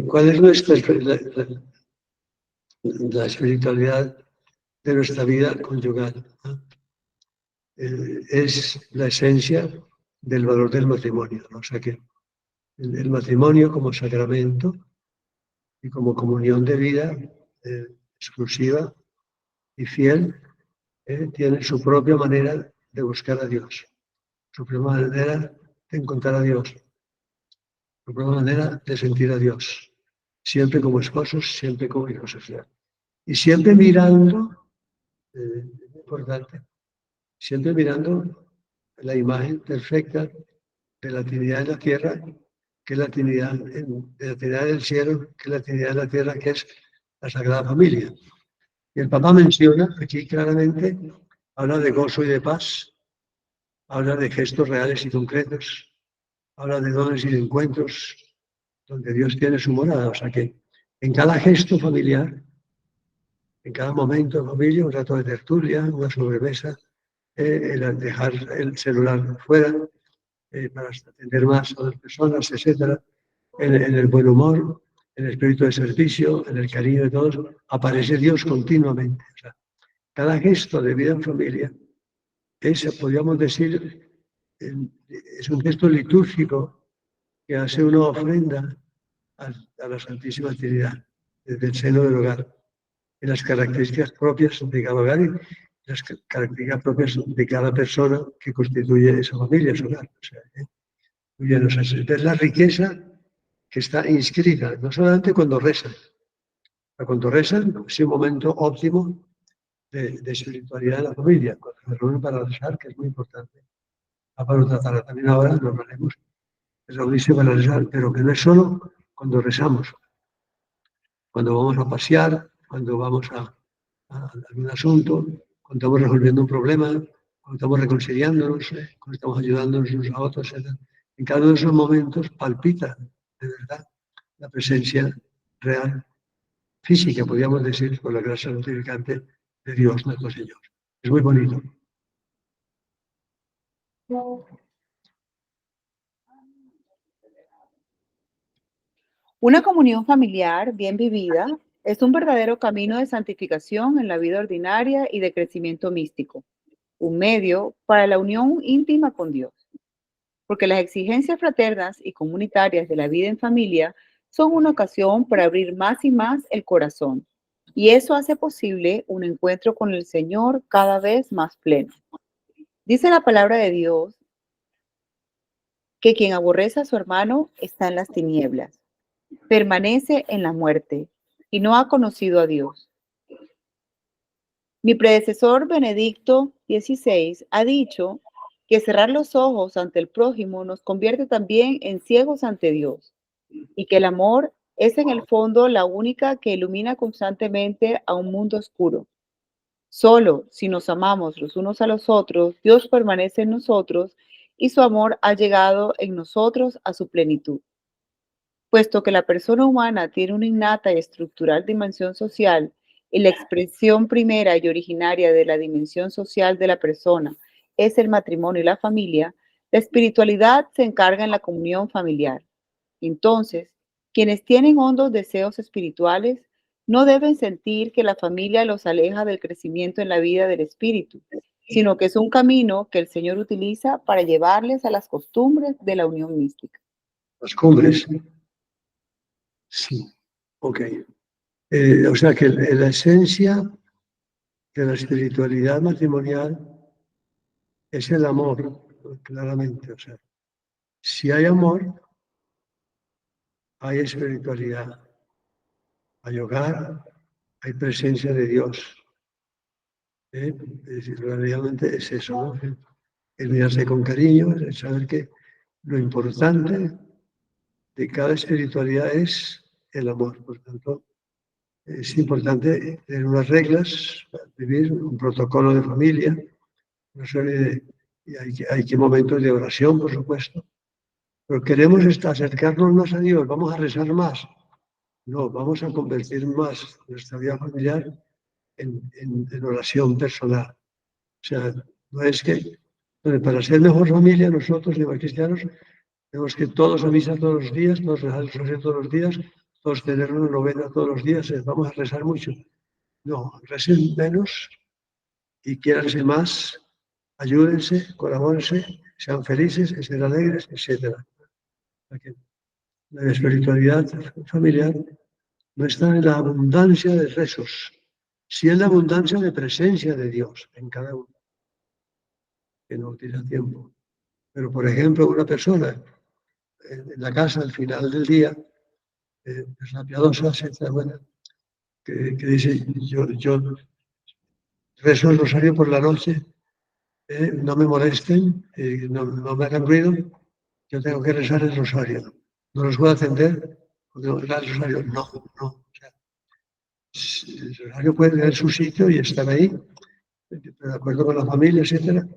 [SPEAKER 1] ¿cuál es la espiritualidad de nuestra vida conyugal? ¿No? Es la esencia del valor del matrimonio, ¿no? O sea que el matrimonio como sacramento y como comunión de vida exclusiva y fiel tiene su propia manera de buscar a Dios, su propia manera de encontrar a Dios, su propia manera de sentir a Dios, siempre como esposos, siempre como hijos. O sea, y siempre mirando, importante, siempre mirando la imagen perfecta de la Trinidad en la tierra, que es la Trinidad, de la Trinidad del cielo, que es la Trinidad en la tierra, que es la Sagrada Familia. Y el Papa menciona aquí claramente, habla de gozo y de paz, habla de gestos reales y concretos, habla de dones y de encuentros donde Dios tiene su morada. O sea que en cada gesto familiar, en cada momento de familia, un rato de tertulia, una sobremesa, el dejar el celular fuera para atender más a las personas, etcétera, en el buen humor, en el espíritu de servicio, en el cariño de todos, aparece Dios continuamente. O sea, cada gesto de vida en familia podríamos decir, es un gesto litúrgico que hace una ofrenda a la Santísima Trinidad desde el seno del hogar, en las características propias de cada hogar y las características propias de cada persona que constituye esa familia, ese hogar. O sea, es la riqueza que está inscrita, no solamente cuando rezan. Cuando rezan es un momento óptimo de espiritualidad de la familia, cuando se reúnen para rezar, que es muy importante. Para tratar también ahora, nos haremos reunirse para rezar, pero que no es solo cuando rezamos, cuando vamos a pasear, cuando vamos a algún asunto, cuando estamos resolviendo un problema, cuando estamos reconciliándonos, cuando estamos ayudándonos unos a otros, etc. En cada uno de esos momentos palpita de verdad la presencia real, física, podríamos decir, con la gracia santificante de Dios nuestro Señor. Es muy bonito.
[SPEAKER 3] Una comunión familiar bien vivida es un verdadero camino de santificación en la vida ordinaria y de crecimiento místico, un medio para la unión íntima con Dios, porque las exigencias fraternas y comunitarias de la vida en familia son una ocasión para abrir más y más el corazón, y eso hace posible un encuentro con el Señor cada vez más pleno. Dice la palabra de Dios que quien aborrece a su hermano está en las tinieblas, permanece en la muerte y no ha conocido a Dios. Mi predecesor Benedicto XVI ha dicho que cerrar los ojos ante el prójimo nos convierte también en ciegos ante Dios y que el amor es en el fondo la única que ilumina constantemente a un mundo oscuro. Solo si nos amamos los unos a los otros, Dios permanece en nosotros y su amor ha llegado en nosotros a su plenitud. Puesto que la persona humana tiene una innata y estructural dimensión social y la expresión primera y originaria de la dimensión social de la persona es el matrimonio y la familia, la espiritualidad se encarga en la comunión familiar. Entonces, quienes tienen hondos deseos espirituales no deben sentir que la familia los aleja del crecimiento en la vida del espíritu, sino que es un camino que el Señor utiliza para llevarles a las costumbres de la unión mística.
[SPEAKER 1] Las cumbres. Sí, ok. O sea que la esencia de la espiritualidad matrimonial es el amor, claramente. O sea, si hay amor, hay espiritualidad, hay hogar, hay presencia de Dios. Realmente es eso, ¿no? El mirarse con cariño, el saber que lo importante de cada espiritualidad es el amor. Por tanto, es importante tener unas reglas, vivir un protocolo de familia, una serie y hay que momentos de oración, por supuesto, pero queremos acercarnos más a Dios, vamos a rezar más. No, vamos a convertir más nuestra vida familiar en oración personal. O sea, no es que para ser mejor familia, nosotros, los cristianos, tenemos que todos a misa todos los días, todos rezar el rosario todos los días, todos tener una novena todos los días, vamos a rezar mucho. No, recen menos y quiéranse más, ayúdense, colabórense, sean felices, estén alegres, etc. La espiritualidad familiar no está en la abundancia de rezos, sí en la abundancia de presencia de Dios en cada uno, que no utiliza tiempo. Pero, por ejemplo, una persona en la casa al final del día, persona piadosa, etcétera, buena, que dice, yo rezo el rosario por la noche, no me molesten, no me hagan ruido, yo tengo que rezar el rosario. No los puedo atender, porque no rezar el rosario, no. O sea, El rosario puede tener su sitio y estar ahí, de acuerdo con la familia, etcétera.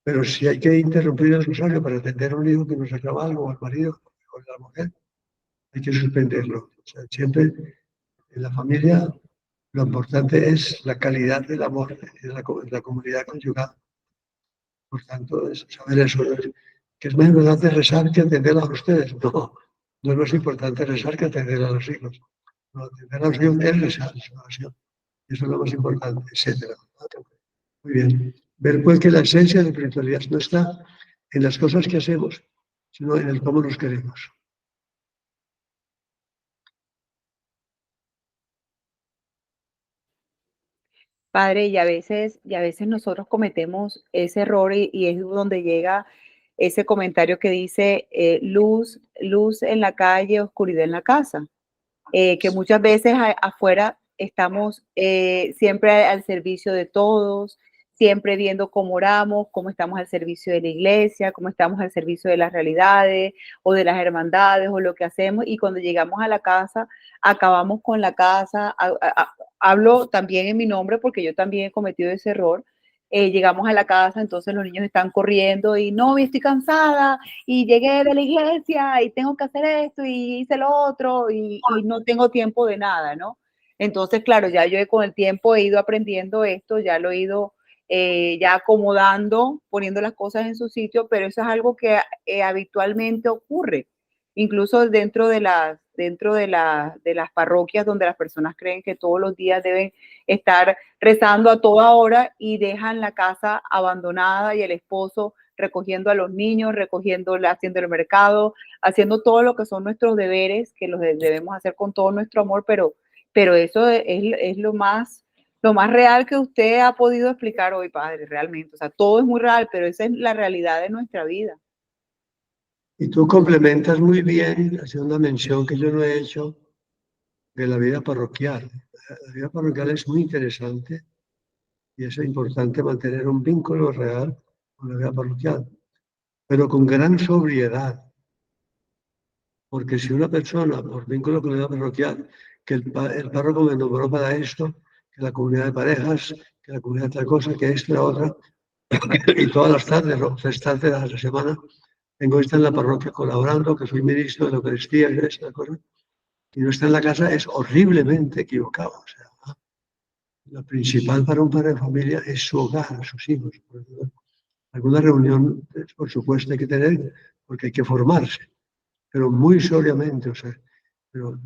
[SPEAKER 1] Pero si hay que interrumpir el rosario para atender a un hijo que nos reclama algo, o al marido, o a la mujer, hay que suspenderlo. O sea, siempre en la familia lo importante es la calidad del amor en la comunidad conyugal. Por tanto, es saber eso, que es más importante rezar que atender a ustedes. No, no es más importante rezar que atender a los hijos. No, atender a los hijos es rezar, es una oración. Eso es lo más importante, etcétera. Muy bien. Ver pues que la esencia de la espiritualidad no está en las cosas que hacemos, sino en el cómo nos queremos.
[SPEAKER 3] Padre, y a veces nosotros cometemos ese error y es donde llega ese comentario que dice luz en la calle, oscuridad en la casa. Que muchas veces afuera estamos siempre al servicio de todos, siempre viendo cómo oramos, cómo estamos al servicio de la iglesia, cómo estamos al servicio de las realidades o de las hermandades o lo que hacemos. Y cuando llegamos a la casa, acabamos con la casa. Hablo también en mi nombre porque yo también he cometido ese error. Llegamos a la casa, entonces los niños están corriendo y no, estoy cansada y llegué de la iglesia y tengo que hacer esto y hice lo otro y no tengo tiempo de nada, ¿no? Entonces, claro, ya yo con el tiempo he ido aprendiendo esto, ya lo he ido ya acomodando, poniendo las cosas en su sitio, pero eso es algo que habitualmente ocurre, incluso de las parroquias donde las personas creen que todos los días deben estar rezando a toda hora y dejan la casa abandonada y el esposo recogiendo a los niños, haciendo el mercado, haciendo todo lo que son nuestros deberes, que los debemos hacer con todo nuestro amor, pero eso es lo más real que usted ha podido explicar hoy, Padre, realmente. O sea, todo es muy real, pero esa es la realidad de nuestra vida.
[SPEAKER 1] Y tú complementas muy bien haciendo una mención que yo no he hecho de la vida parroquial. La vida parroquial es muy interesante y es importante mantener un vínculo real con la vida parroquial, pero con gran sobriedad. Porque si una persona, por vínculo con la vida parroquial, que el párroco me nombró para esto, que la comunidad de parejas, que la comunidad de tal cosa, que esto, la otra, y todas las tardes, o 3 tardes a la semana, tengo que estar en la parroquia colaborando, que soy ministro de la Eucaristía y de esa cosa, y no está en la casa, es horriblemente equivocado. O sea, lo principal para un padre de familia es su hogar, sus hijos. Alguna reunión, por supuesto, hay que tener, porque hay que formarse, pero muy sobriamente, o sea, pero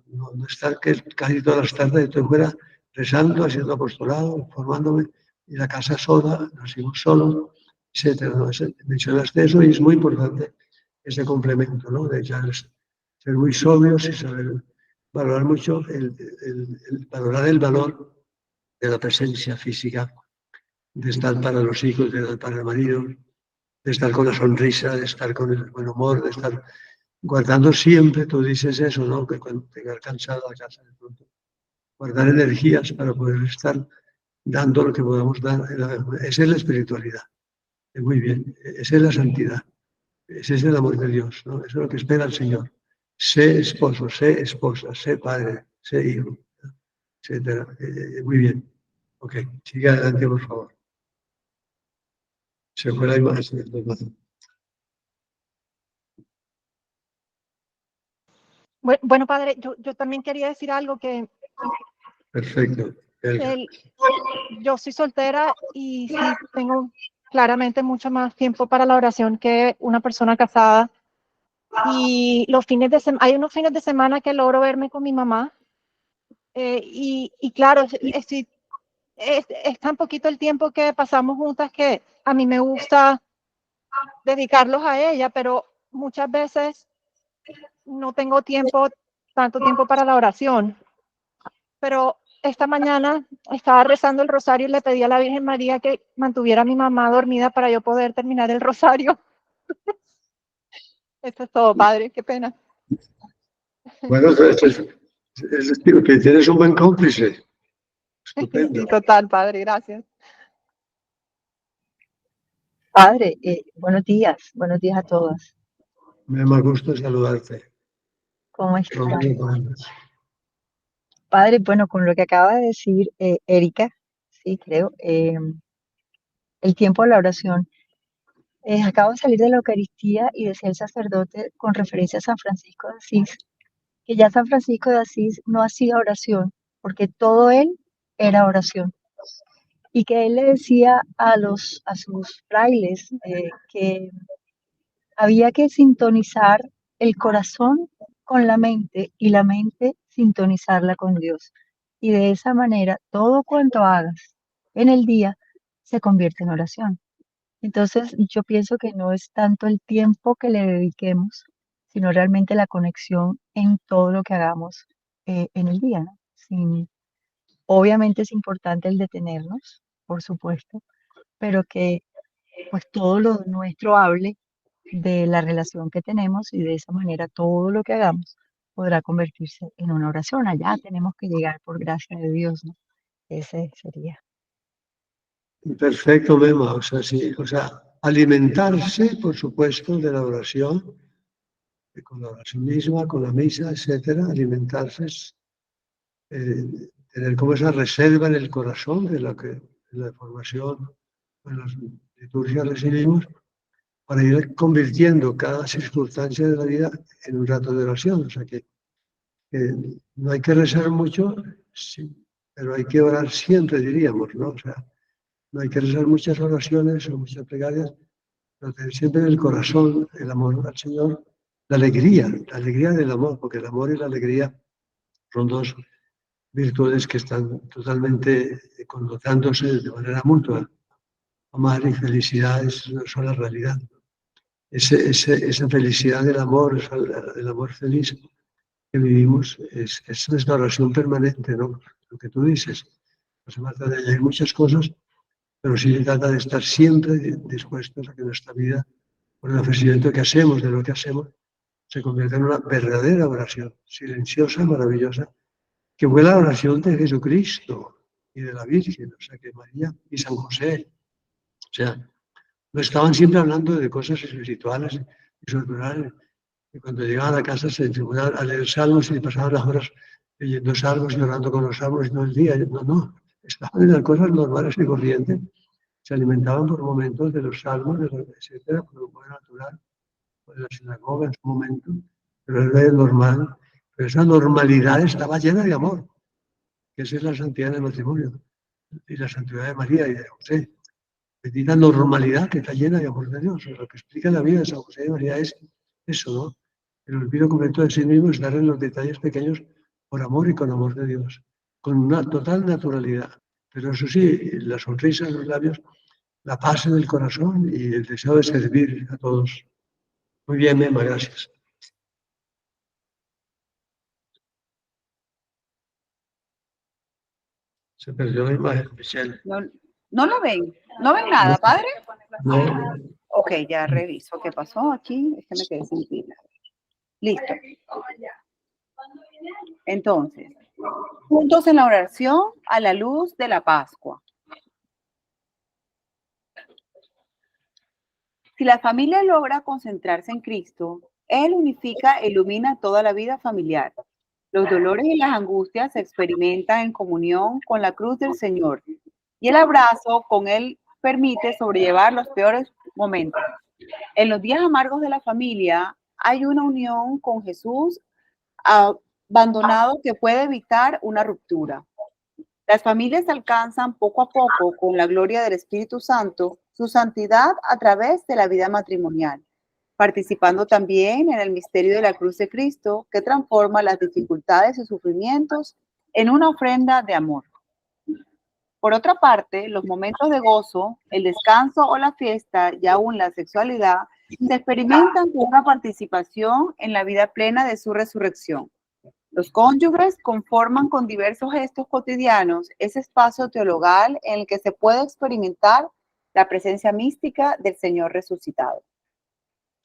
[SPEAKER 1] no estar que casi todas las tardes estoy fuera rezando, haciendo apostolado, formándome, y la casa sola, nos hijos solos, etcétera. ¿No? Mencionaste eso y es muy importante ese complemento, ¿no? De ya ser muy sobrios y saber valorar mucho, valorar el valor de la presencia física, de estar para los hijos, de estar para el marido, de estar con la sonrisa, de estar con el buen humor, de estar guardando siempre, tú dices eso, ¿no? Que cuando tengas cansado la casa de pronto, guardar energías para poder estar dando lo que podamos dar. Esa es la espiritualidad. Muy bien, esa es la santidad, ese es el amor de Dios, ¿no? Eso es lo que espera el Señor. Sé esposo, sé esposa, sé padre, sé hijo, etcétera. Muy bien. Ok, sigue adelante, por favor. Se fue la imagen.
[SPEAKER 2] Bueno, padre, yo también quería decir algo que
[SPEAKER 1] Perfecto.
[SPEAKER 2] yo soy soltera y sí tengo claramente mucho más tiempo para la oración que una persona casada. Y hay unos fines de semana que logro verme con mi mamá. Y claro, es tan poquito el tiempo que pasamos juntas que a mí me gusta dedicarlos a ella, pero muchas veces no tengo tanto tiempo para la oración. Pero esta mañana estaba rezando el rosario y le pedí a la Virgen María que mantuviera a mi mamá dormida para yo poder terminar el rosario. Eso es todo, padre, qué pena.
[SPEAKER 1] Bueno, es que tienes un buen cómplice. Estupendo.
[SPEAKER 2] Sí, total, padre, gracias.
[SPEAKER 4] Padre, buenos días a todos.
[SPEAKER 1] Me da gusto saludarte.
[SPEAKER 4] ¿Cómo están? Padre, bueno, con lo que acaba de decir Erika, sí, creo, el tiempo de la oración. Acabo de salir de la Eucaristía y decía el sacerdote con referencia a San Francisco de Asís, que ya San Francisco de Asís no hacía oración, porque todo él era oración. Y que él le decía a sus frailes que había que sintonizar el corazón con la mente y la mente sintonizarla con Dios. Y de esa manera, todo cuanto hagas en el día se convierte en oración. Entonces, yo pienso que no es tanto el tiempo que le dediquemos, sino realmente la conexión en todo lo que hagamos en el día, ¿no? Obviamente es importante el detenernos, por supuesto, pero que pues todo lo nuestro hable de la relación que tenemos y de esa manera todo lo que hagamos podrá convertirse en una oración. Allá tenemos que llegar por gracia de Dios, ¿no? Ese sería.
[SPEAKER 1] Perfecto, Mema. O sea, sí, o sea, alimentarse, por supuesto, de la oración, con la oración misma, con la misa, etcétera. Alimentarse es tener como esa reserva en el corazón de la formación, en las liturgias recibimos, para ir convirtiendo cada circunstancia de la vida en un rato de oración. O sea que no hay que rezar mucho, sí, pero hay que orar siempre, diríamos, ¿no? O sea, no hay que rezar muchas oraciones o muchas plegarias, pero tener siempre en el corazón el amor al Señor, la alegría del amor, porque el amor y la alegría son dos virtudes que están totalmente connotándose de manera mutua. Amar y felicidad son la realidad. Esa felicidad del amor feliz que vivimos, es nuestra oración permanente, ¿no? Lo que tú dices. No se trata de añadir muchas cosas, pero sí se trata de estar siempre dispuestos a que nuestra vida, por el ofrecimiento que hacemos, de lo que hacemos, se convierta en una verdadera oración, silenciosa, maravillosa, que fue la oración de Jesucristo y de la Virgen, o sea, que María y San José, o sea, no estaban siempre hablando de cosas espirituales y sobrenaturales. Y cuando llegaban a casa se entregaban a leer salmos y pasaban las horas leyendo salmos y orando con los salmos y todo el día. No, estaban en las cosas normales y corrientes. Se alimentaban por momentos de los salmos, etcétera, por lo cual natural, por la sinagoga en su momento, pero era normal. Pero esa normalidad estaba llena de amor, que esa es la santidad del matrimonio y la santidad de María y de José. Bendita normalidad que está llena de amor de Dios. Lo que explica la vida de San José y de María es eso, ¿no? El olvido completo de sí mismo es dar en los detalles pequeños por amor y con amor de Dios, con una total naturalidad. Pero eso sí, la sonrisa en los labios, la paz en el corazón y el deseo de servir a todos. Muy bien, Mema, gracias. Se perdió la imagen, Michelle.
[SPEAKER 3] No lo ven. ¿No ven nada, padre?
[SPEAKER 1] No,
[SPEAKER 3] Ok, ya reviso qué pasó aquí. Es que me quedé sin pila. Listo. Entonces, juntos en la oración a la luz de la Pascua. Si la familia logra concentrarse en Cristo, Él unifica e ilumina toda la vida familiar. Los dolores y las angustias se experimentan en comunión con la cruz del Señor y el abrazo con Él permite sobrellevar los peores momentos. En los días amargos de la familia hay una unión con Jesús abandonado que puede evitar una ruptura. Las familias alcanzan poco a poco, con la gloria del Espíritu Santo, su santidad a través de la vida matrimonial, participando también en el misterio de la cruz de Cristo, que transforma las dificultades y sufrimientos en una ofrenda de amor. Por otra parte, los momentos de gozo, el descanso o la fiesta y aún la sexualidad se experimentan con una participación en la vida plena de su resurrección. Los cónyuges conforman con diversos gestos cotidianos ese espacio teologal en el que se puede experimentar la presencia mística del Señor resucitado.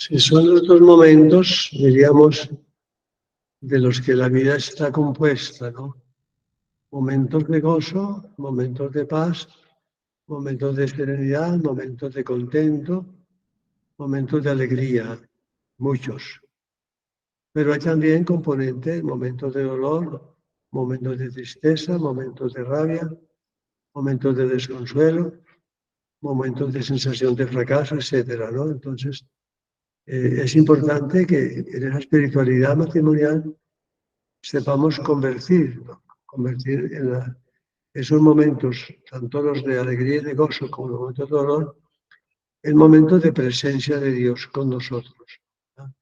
[SPEAKER 1] si son los dos momentos, diríamos, de los que la vida está compuesta, ¿no? Momentos de gozo, momentos de paz, momentos de serenidad, momentos de contento, momentos de alegría, muchos. Pero hay también componentes, momentos de dolor, momentos de tristeza, momentos de rabia, momentos de desconsuelo, momentos de sensación de fracaso, etcétera, ¿no? Entonces, es importante que en esa espiritualidad matrimonial sepamos convertir, ¿no? Convertir esos momentos, tanto los de alegría y de gozo como los momentos de dolor, en momentos de presencia de Dios con nosotros, ¿no?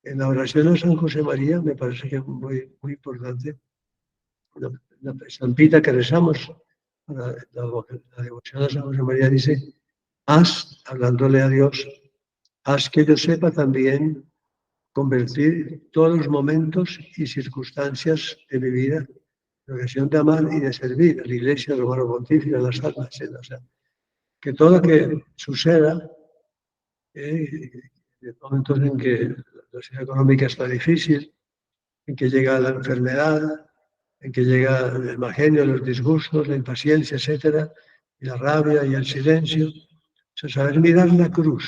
[SPEAKER 1] En la oración a San José María me parece que es muy, muy importante. La estampita que rezamos, la devoción a San José María dice, hablándole a Dios, haz que yo sepa también convertir todos los momentos y circunstancias de mi vida en ocasión de amar y de servir a la Iglesia, al Romano Pontífice, a las almas, etc. O sea, que todo lo que suceda, en momentos en que la situación económica está difícil, en que llega la enfermedad, en que llega el mal genio, los disgustos, la impaciencia, etcétera, y la rabia y el silencio. O sea, saber mirar la cruz,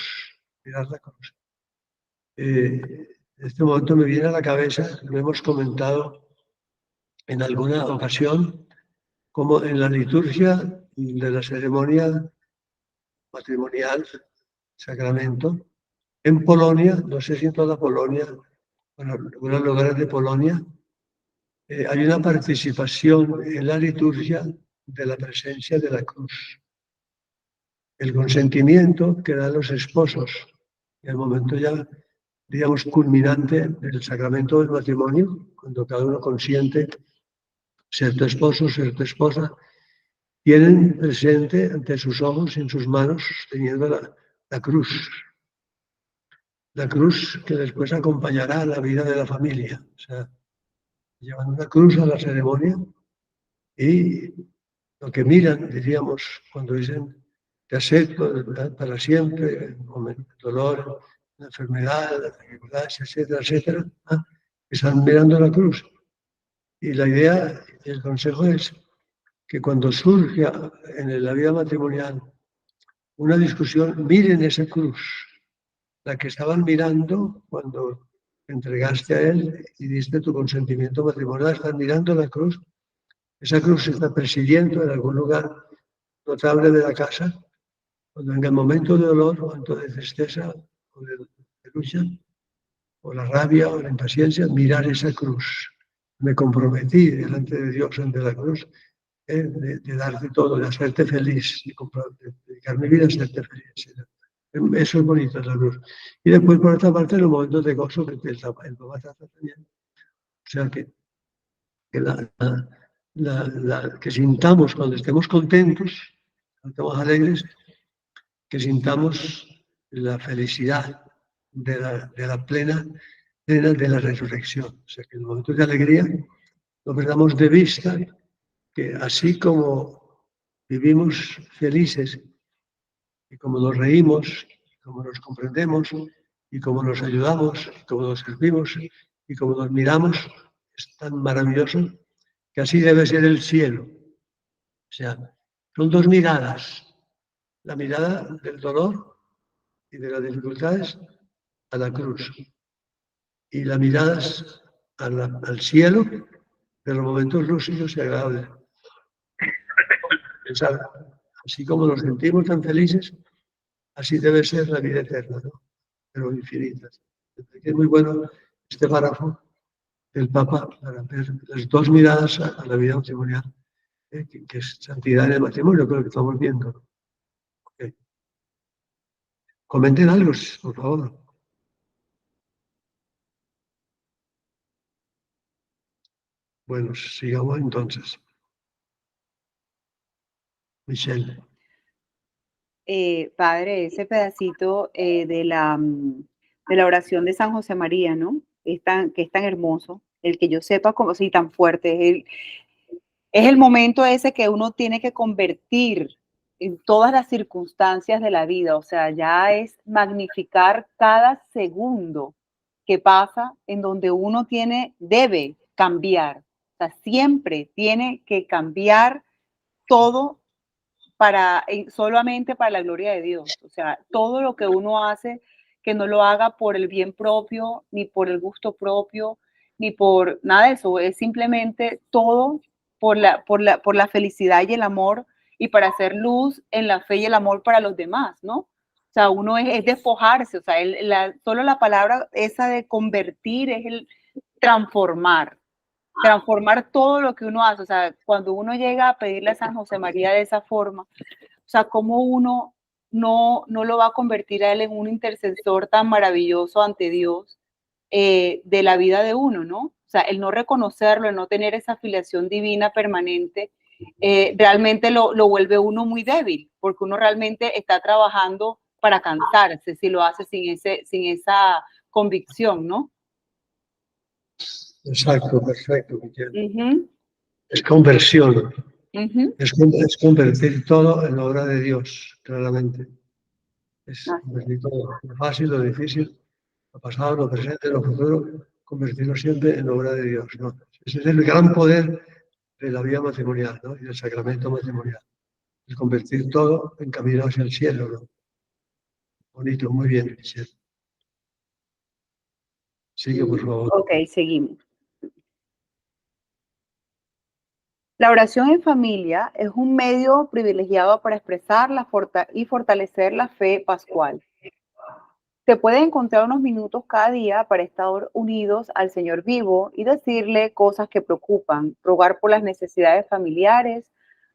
[SPEAKER 1] mirar la cruz. En este momento me viene a la cabeza, lo hemos comentado en alguna ocasión, como en la liturgia de la ceremonia matrimonial, sacramento, en Polonia, no sé si en toda Polonia, bueno, en algunos lugares de Polonia, hay una participación en la liturgia de la presencia de la cruz. El consentimiento que dan los esposos en el momento ya, digamos, culminante del sacramento del matrimonio, cuando cada uno consiente ser tu esposo, ser tu esposa, tienen presente ante sus ojos y en sus manos sosteniendo la cruz. La cruz que después acompañará la vida de la familia. O sea, llevan una cruz a la ceremonia y lo que miran, diríamos, cuando dicen te acepto para siempre, el dolor, la enfermedad, las dificultades, etcétera, etcétera, están mirando la cruz. Y la idea, el consejo es que cuando surja en la vida matrimonial una discusión, miren esa cruz, la que estaban mirando cuando te entregaste a él y diste tu consentimiento matrimonial, están mirando la cruz. Esa cruz se está presidiendo en algún lugar notable de la casa, cuando venga el momento de dolor, momento de tristeza, o de lucha, o la rabia, o la impaciencia, mirar esa cruz. Me comprometí delante de Dios ante la cruz de darte todo, de hacerte feliz, de dedicar mi vida a hacerte feliz. Eso es bonito, la cruz. Y después, por otra parte, los momentos de gozo que el papá trata también. O sea, que que sintamos cuando estemos contentos, cuando estemos alegres, que sintamos la felicidad de la plena de la resurrección. O sea, que en los momentos de alegría no perdamos de vista que así como vivimos felices y como nos reímos, como nos comprendemos y como nos ayudamos, y como nos servimos y como nos miramos, es tan maravilloso que así debe ser el cielo. O sea, son dos miradas. La mirada del dolor y de las dificultades a la cruz. Y la mirada al cielo de los momentos lúcidos y agradables. Pensar, así como nos sentimos tan felices, así debe ser la vida eterna, ¿no? Pero infinita. Es muy bueno este párrafo del Papa para ver las dos miradas a la vida matrimonial, que es santidad en el matrimonio, creo que estamos viendo, ¿no? Okay. Comenten algo, por favor. Bueno, sigamos entonces. Michelle.
[SPEAKER 3] Padre, ese pedacito de la oración de San José María, ¿no? Que es tan hermoso, el que yo sepa como si tan fuerte, es el momento ese que uno tiene que convertir en todas las circunstancias de la vida, o sea, ya es magnificar cada segundo que pasa en donde uno debe cambiar, o sea, siempre tiene que cambiar todo solamente para la gloria de Dios. O sea, todo lo que uno hace, que no lo haga por el bien propio, ni por el gusto propio, ni por nada de eso, es simplemente todo por la felicidad y el amor y para hacer luz en la fe y el amor para los demás, ¿no? O sea, uno es despojarse, o sea, solo la palabra esa de convertir es el transformar todo lo que uno hace, o sea, cuando uno llega a pedirle a San José María de esa forma, o sea, cómo uno no lo va a convertir a él en un intercesor tan maravilloso ante Dios de la vida de uno, ¿no? O sea, el no reconocerlo, el no tener esa afiliación divina permanente, realmente lo vuelve uno muy débil, porque uno realmente está trabajando para cansarse si lo hace sin esa convicción, ¿no?
[SPEAKER 1] Exacto, perfecto, Guillermo.
[SPEAKER 3] Uh-huh.
[SPEAKER 1] Es conversión,
[SPEAKER 3] Uh-huh.
[SPEAKER 1] es convertir todo en la obra de Dios, claramente. Es
[SPEAKER 3] Así
[SPEAKER 1] convertir todo, lo fácil, lo difícil, lo pasado, lo presente, lo futuro, convertirlo siempre en la obra de Dios, ¿no? Ese es el gran poder de la vida matrimonial, ¿no? Y del sacramento matrimonial. Es convertir todo en camino hacia el cielo, ¿no? Bonito, muy bien, Michelle. Sigue, por favor.
[SPEAKER 3] Ok, seguimos. La oración en familia es un medio privilegiado para expresar y fortalecer la fe pascual. Se puede encontrar unos minutos cada día para estar unidos al Señor vivo y decirle cosas que preocupan, rogar por las necesidades familiares,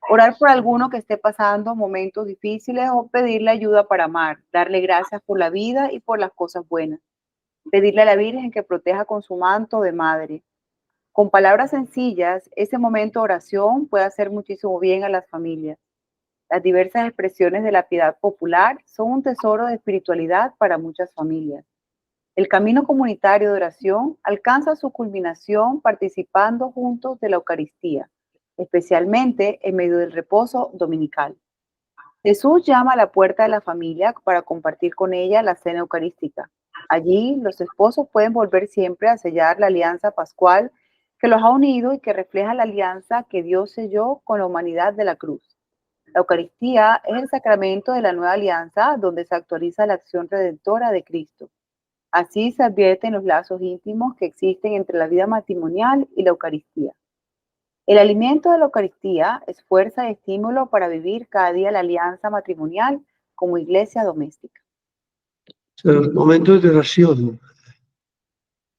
[SPEAKER 3] orar por alguno que esté pasando momentos difíciles o pedirle ayuda para amar, darle gracias por la vida y por las cosas buenas, pedirle a la Virgen que proteja con su manto de madre. Con palabras sencillas, ese momento de oración puede hacer muchísimo bien a las familias. Las diversas expresiones de la piedad popular son un tesoro de espiritualidad para muchas familias. El camino comunitario de oración alcanza su culminación participando juntos de la Eucaristía, especialmente en medio del reposo dominical. Jesús llama a la puerta de la familia para compartir con ella la cena eucarística. Allí los esposos pueden volver siempre a sellar la alianza pascual que los ha unido y que refleja la alianza que Dios selló con la humanidad de la cruz. La Eucaristía es el sacramento de la nueva alianza donde se actualiza la acción redentora de Cristo. Así se advierten los lazos íntimos que existen entre la vida matrimonial y la Eucaristía. El alimento de la Eucaristía es fuerza y estímulo para vivir cada día la alianza matrimonial como iglesia doméstica.
[SPEAKER 1] Los momentos de oración.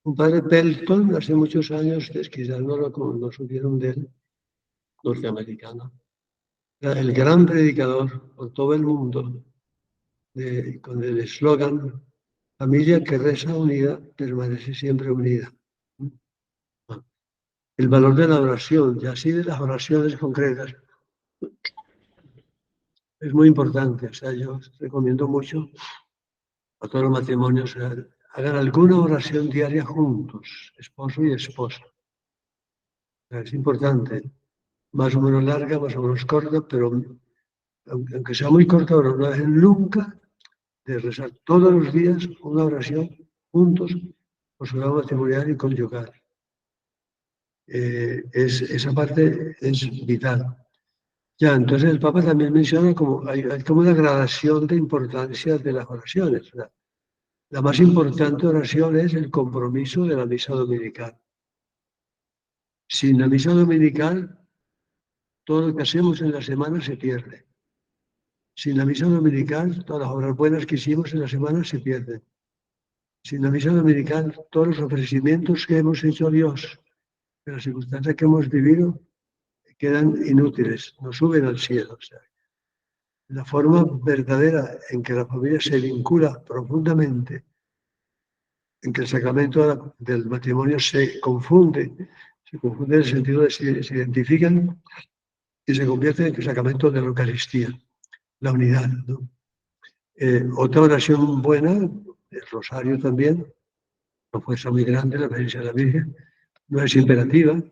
[SPEAKER 1] Un padre Pelton, hace muchos años, que quizás no supieron de él, norteamericano, era el gran predicador por todo el mundo, con el eslogan, familia que reza unida, permanece siempre unida. El valor de la oración, y así de las oraciones concretas, es muy importante. O sea, yo recomiendo mucho a todos los matrimonios, hagan alguna oración diaria juntos, esposo y esposa. O sea, es importante, más o menos larga, más o menos corta, pero aunque sea muy corta, no dejen nunca de rezar todos los días una oración juntos por su vida matrimonial y conyugal. Esa parte es vital. Ya, entonces el Papa también menciona hay como una gradación de importancia de las oraciones. La más importante oración es el compromiso de la misa dominical. Sin la misa dominical, todo lo que hacemos en la semana se pierde. Sin la misa dominical, todas las obras buenas que hicimos en la semana se pierden. Sin la misa dominical, todos los ofrecimientos que hemos hecho a Dios, en las circunstancias que hemos vivido, quedan inútiles, no suben al cielo. O sea, la forma verdadera en que la familia se vincula profundamente, en que el sacramento del matrimonio se confunde en el sentido de que se identifican y se convierte en el sacramento de la Eucaristía, la unidad, ¿no? Otra oración buena, el rosario también, una fuerza muy grande, la presencia de la Virgen, no es imperativa,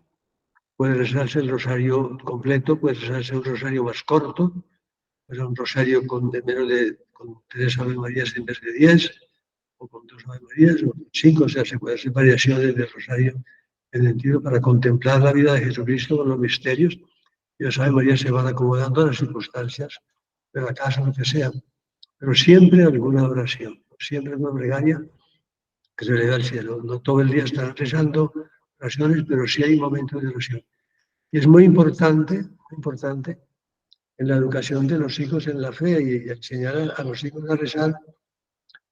[SPEAKER 1] puede rezarse el rosario completo, puede rezarse un rosario más corto, pues un rosario con 3 Ave Marías en vez de 10, o con 2 Ave Marías, o 5, o sea, se pueden hacer variaciones del rosario en el sentido para contemplar la vida de Jesucristo con los misterios, y las Ave Marías se van acomodando a las circunstancias de la casa, lo que sea, pero siempre alguna oración, siempre una plegaria que se le da al cielo. No todo el día estar rezando oraciones, pero sí hay momentos de oración. Y es muy importante en la educación de los hijos en la fe y enseñar a los hijos a rezar,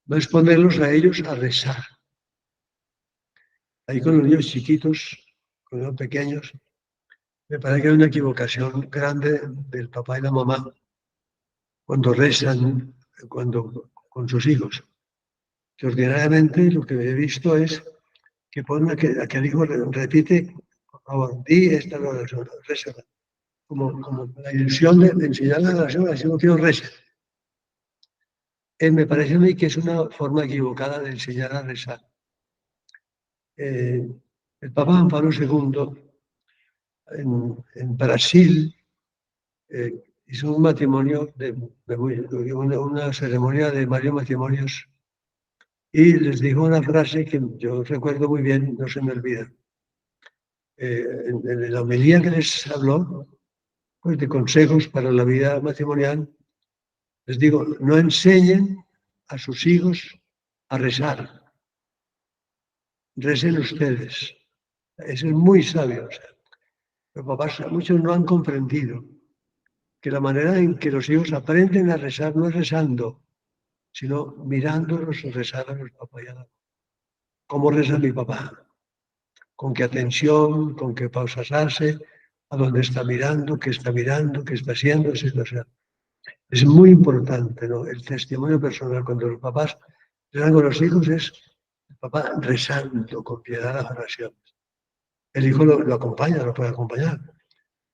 [SPEAKER 1] no es ponerlos a ellos a rezar. Ahí con los niños chiquitos, con los pequeños, me parece que hay una equivocación grande del papá y la mamá cuando rezan con sus hijos. Que ordinariamente lo que he visto es que ponen a que el hijo repite, por favor, di esta oración, reza. Como la ilusión de enseñar la oración, así no quiero rezar. Me parece a mí que es una forma equivocada de enseñar a rezar. El Papa Juan Pablo II en Brasil hizo un matrimonio, una ceremonia de varios matrimonios y les dijo una frase que yo recuerdo muy bien, no se me olvida. En la homilía que les habló, pues de consejos para la vida matrimonial, les digo, no enseñen a sus hijos a rezar, recen ustedes. Eso es muy sabio. O sea, los papás, muchos no han comprendido que la manera en que los hijos aprenden a rezar no es rezando, sino mirándolos rezar a los papás y a la mamá. ¿Cómo reza mi papá? ¿Con qué atención? ¿Con qué pausas hace? ¿A dónde está mirando? ¿Qué está mirando? ¿Qué está haciendo? O sea, es muy importante, ¿no? El testimonio personal cuando los papás rezan con los hijos es el papá rezando con piedad las oraciones. El hijo lo acompaña, lo puede acompañar.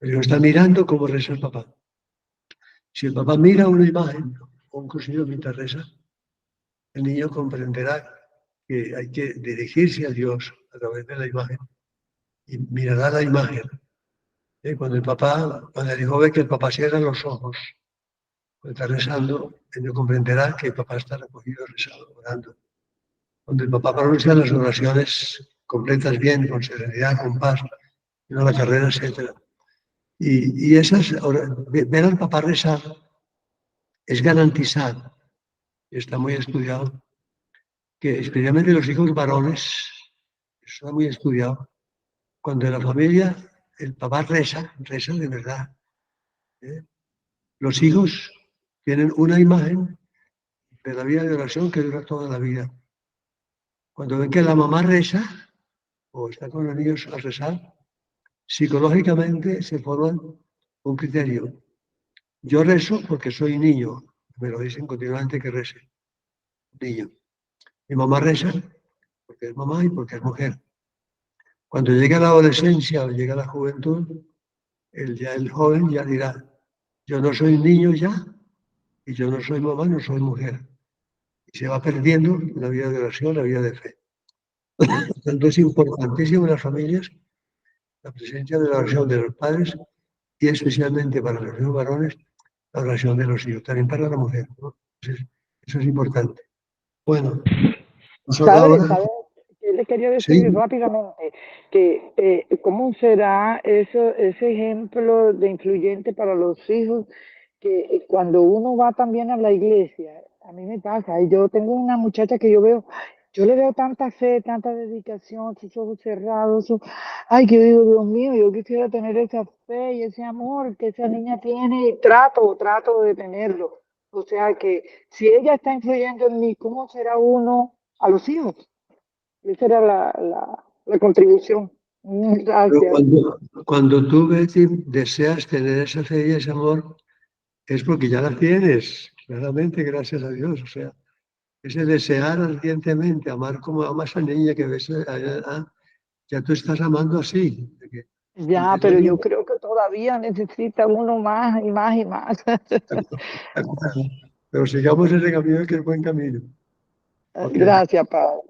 [SPEAKER 1] El hijo está mirando cómo reza el papá. Si el papá mira una imagen o un cursillo mientras reza, el niño comprenderá que hay que dirigirse a Dios a través de la imagen y mirará la imagen. Cuando el hijo ve que el papá cierra los ojos, cuando está rezando, el niño comprenderá que el papá está recogido, rezado, orando. Cuando el papá pronuncia las oraciones completas bien, con serenidad, con paz, no la carrera, etc. Y ver al papá rezar es garantizar, está muy estudiado, que especialmente los hijos varones, está muy estudiado, cuando en la familia el papá reza de verdad. Los hijos tienen una imagen de la vida de oración que dura toda la vida. Cuando ven que la mamá reza, o está con los niños a rezar, psicológicamente se forman un criterio. Yo rezo porque soy niño, me lo dicen continuamente que rece, niño. Mi mamá reza porque es mamá y porque es mujer. Cuando llega la adolescencia o llega la juventud, el joven ya dirá, yo no soy niño ya, y yo no soy mamá, no soy mujer. Y se va perdiendo la vida de oración, la vida de fe. Entonces es importantísimo en las familias la presencia de la oración de los padres y especialmente para los niños varones, la oración de los hijos, también para la mujer, ¿no? Entonces, eso es importante. Bueno,
[SPEAKER 5] ¿Sabe qué le quería decir
[SPEAKER 1] sí.
[SPEAKER 5] rápidamente? Que ¿cómo será ese ejemplo de influyente para los hijos? Que cuando uno va también a la iglesia, a mí me pasa, y yo tengo una muchacha que yo le veo tanta fe, tanta dedicación, sus ojos cerrados, ay, que yo digo, Dios mío, yo quisiera tener esa fe y ese amor que esa niña tiene, y trato de tenerlo. O sea que si ella está influyendo en mí, ¿cómo será uno a los hijos? Esa era la contribución.
[SPEAKER 1] Pero
[SPEAKER 5] Gracias.
[SPEAKER 1] cuando tú, Betty, deseas tener esa fe y ese amor, es porque ya la tienes, claramente, gracias a Dios. O sea, ese desear ardientemente, amar como amas a esa niña que ves allá, ya tú estás amando así.
[SPEAKER 5] Ya, pero yo creo que todavía necesita uno más y más y más.
[SPEAKER 1] Pero sigamos ese camino que es buen camino. Okay.
[SPEAKER 5] Gracias, Padre.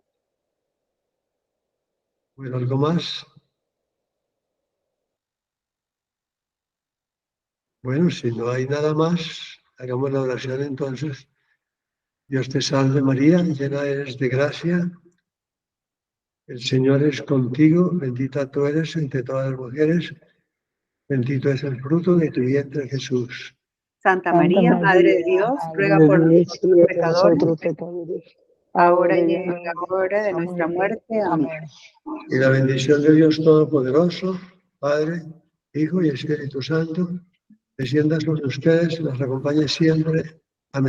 [SPEAKER 1] Bueno, ¿algo más? Bueno, si no hay nada más, hagamos la oración entonces. Dios te salve María, llena eres de gracia. El Señor es contigo, bendita tú eres entre todas las mujeres, bendito es el fruto de tu vientre Jesús.
[SPEAKER 3] Santa María, Madre de Dios, ruega por nosotros pecadores, ahora y en la hora de nuestra muerte. Amén.
[SPEAKER 1] Y la bendición de Dios Todopoderoso, Padre, Hijo y Espíritu Santo, descienda sobre ustedes y los acompañe siempre.